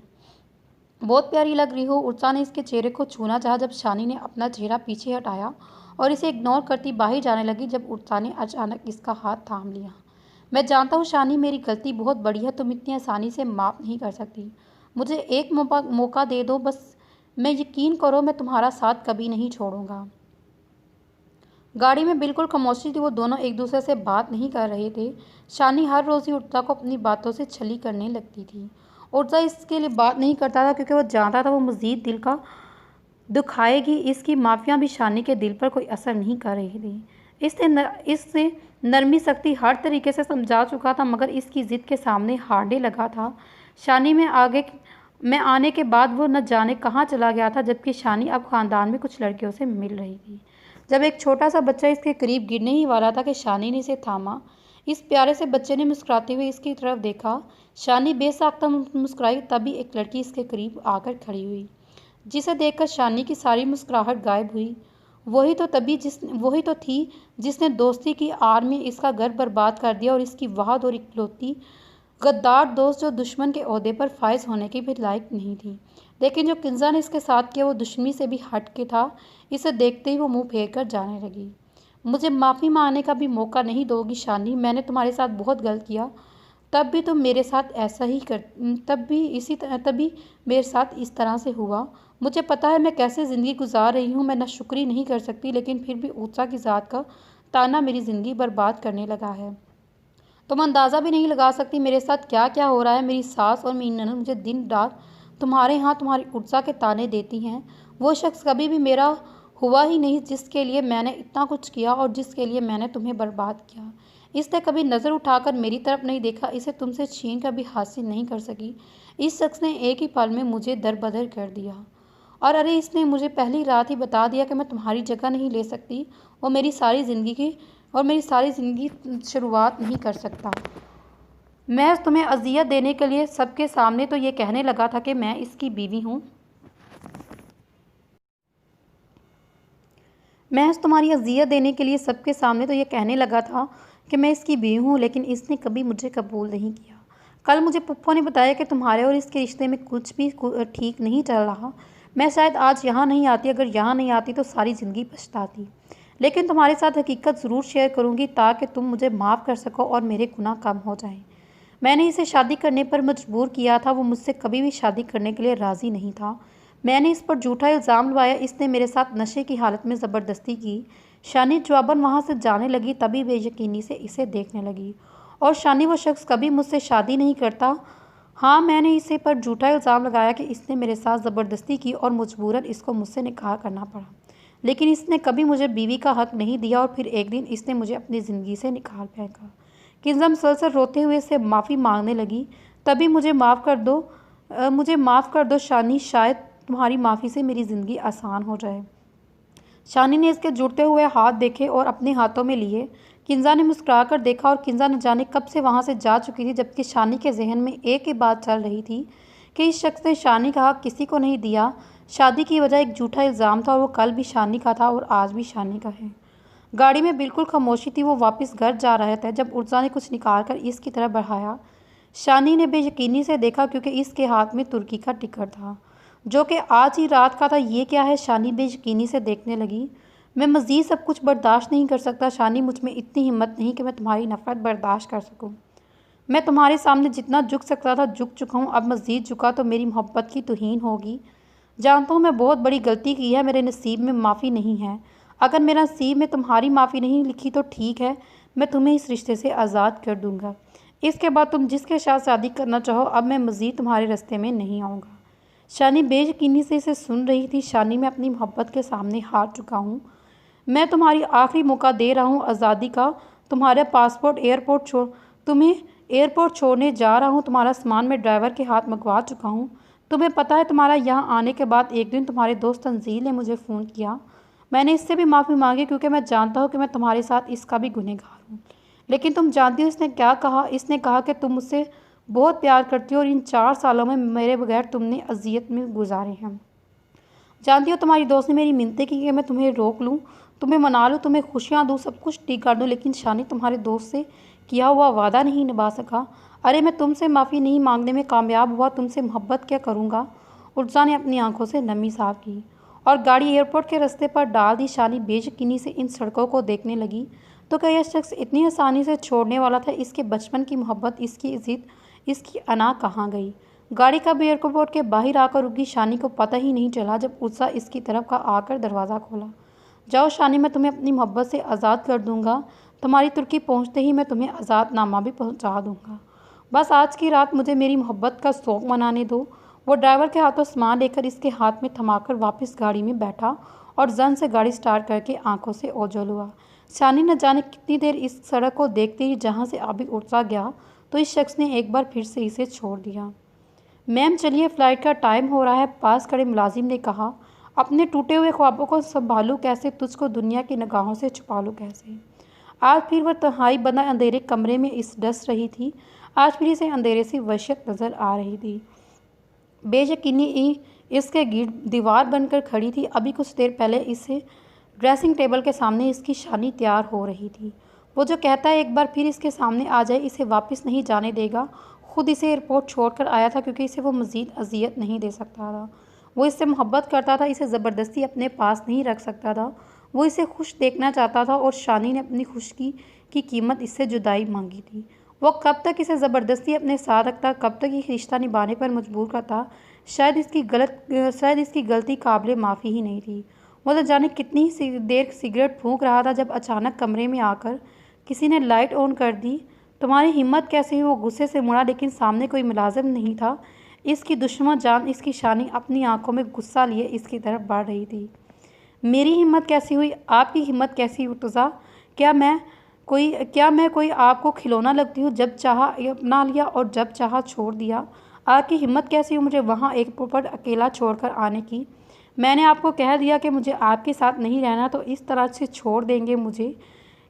A: बहुत प्यारी लग रही हो। उत्साह ने इसके चेहरे को छूना चाहा जब शानी ने अपना चेहरा पीछे हटाया और इसे इग्नोर करती बाहर जाने लगी, जब उत्साह ने अचानक इसका हाथ थाम लिया। मैं जानता हूँ शानी, मेरी गलती बहुत बड़ी है, तुम इतनी आसानी से माफ़ नहीं कर सकती। मुझे एक मौका दे दो बस। मैं यकीन करो, मैं तुम्हारा साथ कभी नहीं छोड़ूंगा। गाड़ी में बिल्कुल खामोशी थी। वो दोनों एक दूसरे से बात नहीं कर रहे थे। शानी हर रोज़ ही उत्साह को अपनी बातों से छली करने लगती थी। उत्साह इसके लिए बात नहीं करता था क्योंकि वो जानता था वो मज़ीद दिल का दुखाएगी। इसकी माफ़ियाँ भी शानी के दिल पर कोई असर नहीं कर रही थी। इससे नरमी सख्ती हर तरीके से समझा चुका था, मगर इसकी ज़िद के सामने हारने लगा था। शानी में आने के बाद वो न जाने कहाँ चला गया था, जबकि शानी अब ख़ानदान में कुछ लड़कियों से मिल रही थी। जब एक छोटा सा बच्चा इसके करीब गिरने ही वाला था कि शानी ने इसे थामा। इस प्यारे से बच्चे ने मुस्कुराते हुए इसकी तरफ देखा। शानी बेसाख्ता मुस्कुराई। तभी एक लड़की इसके करीब आकर खड़ी हुई, जिसे देखकर शानी की सारी मुस्कुराहट गायब हुई। वही तो थी जिसने दोस्ती की आड़ में इसका घर बर्बाद कर दिया, और इसकी वाहद और इकलौती गद्दार दोस्त जो दुश्मन के ओहदे पर फायज होने की भी लायक नहीं थी। लेकिन जो किंजा ने इसके साथ किया वो दुश्मनी से भी हट के था। इसे देखते ही वो मुंह फेर कर जाने लगी। मुझे माफ़ी मांगने का भी मौका नहीं दोगी शानी? मैंने तुम्हारे साथ बहुत गलत किया। तब भी तुम मेरे साथ ऐसा ही कर तभी मेरे साथ इस तरह से हुआ। मुझे पता है मैं कैसे ज़िंदगी गुजार रही हूँ। मैं नाशुक्री नहीं कर सकती, लेकिन फिर भी उत्साह की ज़ात का ताना मेरी ज़िंदगी बर्बाद करने लगा है। तुम अंदाज़ा भी नहीं लगा सकती मेरे साथ क्या क्या हो रहा है। मेरी सास और मेरी ननद मुझे दिन रात तुम्हारे यहाँ तुम्हारी उत्साह के ताने देती हैं। वो शख्स कभी भी मेरा हुआ ही नहीं जिसके लिए मैंने इतना कुछ किया और जिसके लिए मैंने तुम्हें बर्बाद किया। इसने कभी नज़र उठाकर मेरी तरफ नहीं देखा। इसे तुमसे छीन कर भी हासिल नहीं कर सकी। इस शख्स ने एक ही पल में मुझे दरबदर कर दिया। और अरे, इसने मुझे पहली रात ही बता दिया कि मैं तुम्हारी जगह नहीं ले सकती और मेरी सारी ज़िंदगी शुरुआत नहीं कर सकता। महज तुम्हें अजियत देने के लिए सबके सामने तो ये कहने लगा था कि मैं इसकी बीवी हूँ। महज तुम्हारी अजियत देने के लिए सबके सामने तो ये कहने लगा था कि मैं इसकी बीवी हूँ, लेकिन इसने कभी मुझे कबूल नहीं किया। कल मुझे पुप्पो ने बताया कि तुम्हारे और इसके रिश्ते में कुछ भी ठीक नहीं चल रहा। मैं शायद आज यहाँ नहीं आती। अगर यहाँ नहीं आती तो सारी ज़िंदगी पछताती। लेकिन तुम्हारे साथ हकीकत ज़रूर शेयर करूँगी ताकि तुम मुझे माफ़ कर सको और मेरे गुनाह कम हो जाएं। मैंने इसे शादी करने पर मजबूर किया था। वो मुझसे कभी भी शादी करने के लिए राज़ी नहीं था। मैंने इस पर झूठा इल्ज़ाम लगाया। इसने मेरे साथ नशे की हालत में ज़बरदस्ती की। शानी जवाबन वहाँ से जाने लगी, तभी बेयकीनी से इसे देखने लगी। और शानी, वो शख्स कभी मुझसे शादी नहीं करता। हाँ, मैंने इसे पर झूठा इल्ज़ाम लगाया कि इसने मेरे साथ ज़बरदस्ती की और मजबूरन इसको मुझसे निकाह करना पड़ा। लेकिन इसने कभी मुझे बीवी का हक़ नहीं दिया और फिर एक दिन इसने मुझे अपनी ज़िंदगी से निकाल फेंका। किंजा मुसलसल रोते हुए से माफ़ी मांगने लगी। तभी मुझे माफ़ कर दो शानी, शायद तुम्हारी माफ़ी से मेरी ज़िंदगी आसान हो जाए। शानी ने इसके जुड़ते हुए हाथ देखे और अपने हाथों में लिए। किंजा ने मुस्कुरा कर देखा और किंजा न जाने कब से वहाँ से जा चुकी थी, जबकि शानी के जहन में एक ही बात चल रही थी कि इस शख्स ने शानी का हक़ किसी को नहीं दिया। शादी की वजह एक झूठा इल्ज़ाम था और वो कल भी शानी का था और आज भी शानी का है। गाड़ी में बिल्कुल खामोशी थी। वो वापस घर जा रहे थे जब उर्जा ने कुछ निकाल कर इसकी तरफ बढ़ाया। शानी ने बेयकीनी से देखा क्योंकि इसके हाथ में तुर्की का टिकट था, जो कि आज ही रात का था। ये क्या है? शानी बेयकीनी से देखने लगी। मैं मज़ीद सब कुछ बर्दाश्त नहीं कर सकता शानी। मुझ में इतनी हिम्मत नहीं कि मैं तुम्हारी नफ़रत बर्दाश्त कर सकूं। मैं तुम्हारे सामने जितना झुक सकता था झुक चुका हूँ। अब मज़ीद झुका तो मेरी मोहब्बत की तौहीन होगी। जानता हूँ मैं बहुत बड़ी गलती की है। मेरे नसीब में माफ़ी नहीं है। अगर मेरा नसीब में तुम्हारी माफ़ी नहीं लिखी तो ठीक है, मैं तुम्हें इस रिश्ते से आज़ाद कर दूँगा। इसके बाद तुम जिसके साथ शादी करना चाहो। अब मैं मज़ीद तुम्हारे रास्ते में नहीं आऊँगा। शानी बेयकीनी से इसे सुन रही थी। शानी, मैं अपनी मोहब्बत के सामने हार चुका हूँ। मैं तुम्हारी आखिरी मौका दे रहा हूँ आज़ादी का। तुम्हारा पासपोर्ट एयरपोर्ट छोड़ तुम्हें एयरपोर्ट छोड़ने जा रहा हूँ। तुम्हारा सामान मैं ड्राइवर के हाथ मंगवा चुका हूँ। तुम्हें पता है, तुम्हारा यहाँ आने के बाद एक दिन तुम्हारे दोस्त तंजील ने मुझे फ़ोन किया। मैंने इससे भी माफ़ी मांगी क्योंकि मैं जानता हूँ कि मैं तुम्हारे साथ इसका भी गुनहगार हूँ। लेकिन तुम जानती हो इसने क्या कहा? इसने कहा कि तुम मुझसे बहुत प्यार करती हो और इन 4 सालों में मेरे बगैर तुमने अजियत में गुजारे हैं। जानती हो, तुम्हारी दोस्त ने मेरी मिन्नतें की कि मैं तुम्हें रोक लूँ, तुम्हें मना लूँ, तुम्हें खुशियाँ दूँ, सब कुछ ठीक कर दूँ, लेकिन शानी तुम्हारे दोस्त से किया हुआ वादा नहीं निभा सका। अरे मैं तुमसे माफ़ी नहीं मांगने में कामयाब हुआ, तुमसे मोहब्बत क्या करूँगा। उर्जा ने अपनी आंखों से नमी साफ की और गाड़ी एयरपोर्ट के रास्ते पर डाल दी। शानी बेयकीनी से इन सड़कों को देखने लगी। तो क्या यह शख्स इतनी आसानी से छोड़ने वाला था? इसके बचपन की मोहब्बत, इसकी जिद, इसकी अना कहाँ गई? गाड़ी कब एयरपोर्ट के बाहर आकर रुकी, शानी को पता ही नहीं चला। जब उर्जा इसकी तरफ का आकर दरवाज़ा खोला। जाओ शानी, मैं तुम्हें अपनी मोहब्बत से आज़ाद कर दूंगा। तुम्हारी तुर्की पहुंचते ही मैं तुम्हें आज़ादनामा भी पहुंचा दूंगा। बस आज की रात मुझे मेरी मोहब्बत का शौक़ मनाने दो। वो ड्राइवर के हाथों सामान लेकर इसके हाथ में थमाकर वापस गाड़ी में बैठा और जन से गाड़ी स्टार्ट करके आंखों से ओझल हुआ। शानी न जाने कितनी देर इस सड़क को देखती रही जहाँ से अभी उर्जा गया तो इस शख्स ने एक बार फिर से इसे छोड़ दिया। मैम चलिए, फ़्लाइट का टाइम हो रहा है, पास खड़े मुलाजिम ने कहा। अपने टूटे हुए ख्वाबों को संभालूं कैसे, तुझको दुनिया की निगाहों से छुपा लूं कैसे। आज फिर वह तन्हाई बंदा अंधेरे कमरे में इस डस रही थी। आज फिर इसे अंधेरे से वहशत नज़र आ रही थी। बेयकीनी इसके गिर्द दीवार बनकर खड़ी थी। अभी कुछ देर पहले इसे ड्रेसिंग टेबल के सामने इसकी शानी तैयार हो रही थी। वो जो कहता है एक बार फिर इसके सामने आ जाए, इसे वापस नहीं जाने देगा। खुद इसे एयरपोर्ट छोड़कर आया था क्योंकि इसे वो मज़ीद अजियत नहीं दे सकता था। वो इससे मोहब्बत करता था, इसे ज़बरदस्ती अपने पास नहीं रख सकता था। वो इसे खुश देखना चाहता था और शानी ने अपनी खुशकी की कीमत इससे जुदाई मांगी थी। वो कब तक इसे ज़बरदस्ती अपने साथ रखता, कब तक ये रिश्ता निभाने पर मजबूर करता। शायद इसकी गलती काबिल माफ़ी ही नहीं थी। वो तो जाने कितनी देर सिगरेट फूंक रहा था जब अचानक कमरे में आकर किसी ने लाइट ऑन कर दी। तुम्हारी हिम्मत कैसे हुई? वो गुस्से से मुड़ा, लेकिन सामने कोई मुलाजिम नहीं था। इसकी दुश्मन जान इसकी शानी अपनी आंखों में गुस्सा लिए इसकी तरफ बढ़ रही थी। मेरी हिम्मत कैसी हुई? आपकी हिम्मत कैसी हुई तुज़ा? क्या मैं कोई आपको खिलौना लगती हूँ? जब चाहा अपना लिया और जब चाहा छोड़ दिया। आपकी हिम्मत कैसी हुई मुझे वहाँ एक पर अकेला छोड़कर आने की? मैंने आपको कह दिया कि मुझे आपके साथ नहीं रहना, तो इस तरह से छोड़ देंगे मुझे?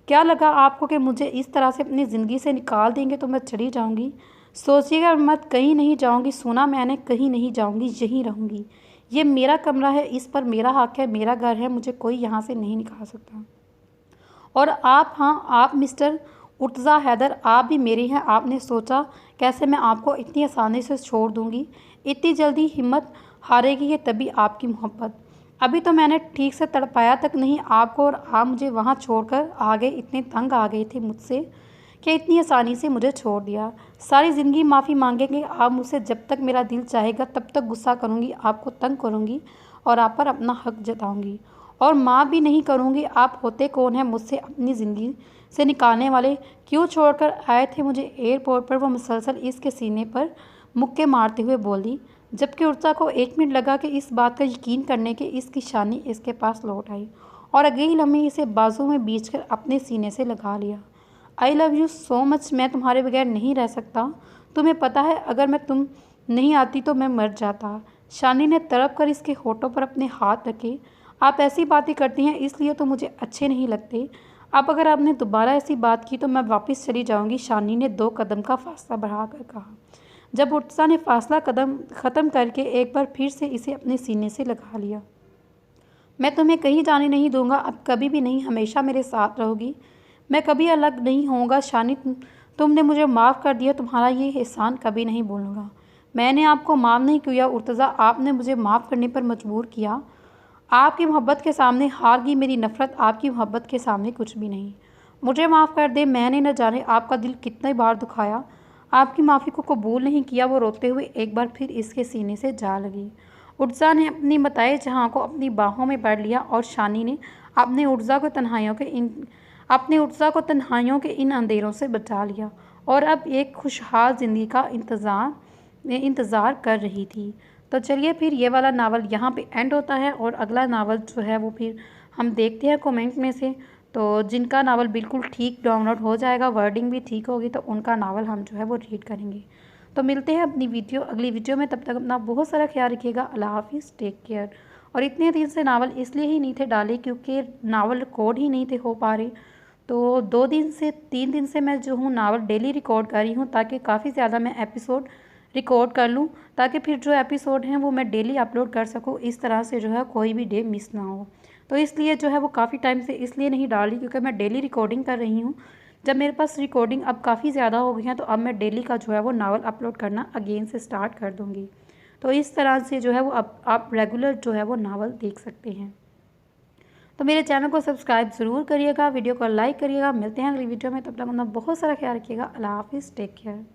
A: क्या लगा आपको कि मुझे इस तरह से अपनी ज़िंदगी से निकाल देंगे तो मैं चली जाऊंगी? सोचिएगा मत, कहीं नहीं जाऊंगी। सुना मैंने, कहीं नहीं जाऊंगी, यहीं रहूंगी। ये मेरा कमरा है, इस पर मेरा हक है, मेरा घर है, मुझे कोई यहाँ से नहीं निकाल सकता। और आप, हाँ आप मिस्टर उर्तज़ा हैदर, आप भी मेरे हैं। आपने सोचा कैसे मैं आपको इतनी आसानी से छोड़ दूँगी? इतनी जल्दी हिम्मत हारेगी ये तभी आपकी मोहब्बत। अभी तो मैंने ठीक से तड़पाया तक नहीं आपको और आप मुझे वहाँ छोड़कर आ गए। इतने तंग आ गए थे मुझसे कि इतनी आसानी से मुझे छोड़ दिया। सारी ज़िंदगी माफ़ी मांगेंगे आप मुझसे। जब तक मेरा दिल चाहेगा तब तक गुस्सा करूँगी, आपको तंग करूँगी और आप पर अपना हक जताऊँगी और माफ़ भी नहीं करूँगी। आप होते कौन हैं मुझसे अपनी ज़िंदगी से निकालने वाले? क्यों छोड़कर आए थे मुझे एयरपोर्ट पर? वो मुसलसल इसके सीने पर मुक्के मारते हुए बोली, जबकि उर्जा को 1 मिनट लगा कि इस बात का यकीन करने के इसकी शानी इसके पास लौट आई और अगले ही लम्हे इसे बाजू में बींचकर अपने सीने से लगा लिया। आई लव यू सो मच, मैं तुम्हारे बगैर नहीं रह सकता। तुम्हें पता है अगर मैं तुम नहीं आती तो मैं मर जाता। शानी ने तड़प कर इसके होठों पर अपने हाथ रखे। आप ऐसी बातें करती हैं इसलिए तो मुझे अच्छे नहीं लगते। अब अगर आपने दोबारा ऐसी बात की तो मैं वापस चली जाऊंगी। शानी ने 2 कदम का फासला बढ़ाकर कहा। जब उर्तज़ा ने फासला कदम ख़त्म करके एक बार फिर से इसे अपने सीने से लगा लिया। मैं तुम्हें कहीं जाने नहीं दूंगा, अब कभी भी नहीं, हमेशा मेरे साथ रहोगी। मैं कभी अलग नहीं होऊंगा। शानी, तुमने मुझे माफ़ कर दिया, तुम्हारा ये एहसान कभी नहीं भूलूंगा। मैंने आपको माफ़ नहीं किया उर्तज़ा, आपने मुझे माफ़ करने पर मजबूर किया। आपकी मोहब्बत के सामने हार गई मेरी नफ़रत, आपकी मोहब्बत के सामने कुछ भी नहीं। मुझे माफ़ कर दे, मैंने न जाने आपका दिल कितनी बार दुखाया, आपकी माफ़ी को कबूल नहीं किया। वो रोते हुए एक बार फिर इसके सीने से जा लगी। उर्जा ने अपनी बताए जहाँ को अपनी बाहों में भर लिया और शानी ने अपने उर्जा को तन्हाइयों के इन अंधेरों से बचा लिया और अब एक खुशहाल ज़िंदगी का इंतज़ार कर रही थी। तो चलिए फिर ये वाला नावल यहाँ पे एंड होता है और अगला नावल जो है वो फिर हम देखते हैं कमेंट में से। तो जिनका नावल बिल्कुल ठीक डाउनलोड हो जाएगा, वर्डिंग भी ठीक होगी, तो उनका नावल हम जो है वो रीड करेंगे। तो मिलते हैं अपनी अगली वीडियो में। तब तक अपना बहुत सारा ख्याल रखिएगा। अल्लाह हाफिज़, टेक केयर। और इतने दिन से नावल इसलिए ही नहीं थे डाले क्योंकि नावल रिकॉर्ड ही नहीं थे हो पा रहे। तो 3 दिन से मैं जो हूँ नावल डेली रिकॉर्ड कर रही हूँ ताकि काफ़ी ज़्यादा मैं एपिसोड रिकॉर्ड कर लूँ, ताकि फिर जो एपिसोड हैं वो मैं डेली अपलोड कर सकूँ। इस तरह से जो है कोई भी डे मिस ना हो। तो इसलिए जो है वो काफ़ी टाइम से इसलिए नहीं डाल रही क्योंकि मैं डेली रिकॉर्डिंग कर रही हूँ। जब मेरे पास रिकॉर्डिंग अब काफ़ी ज़्यादा हो गई है तो अब मैं डेली का जो है वो नावल अपलोड करना अगेन से स्टार्ट कर दूँगी। तो इस तरह से जो है वो अब आप रेगुलर जो है वो नावल देख सकते हैं। तो मेरे चैनल को सब्सक्राइब ज़रूर करिएगा, वीडियो को लाइक करिएगा। मिलते हैं अगली वीडियो में, तब तक अपना बहुत सारा ख्याल रखिएगा। अल्लाह हाफिज़, टेक केयर।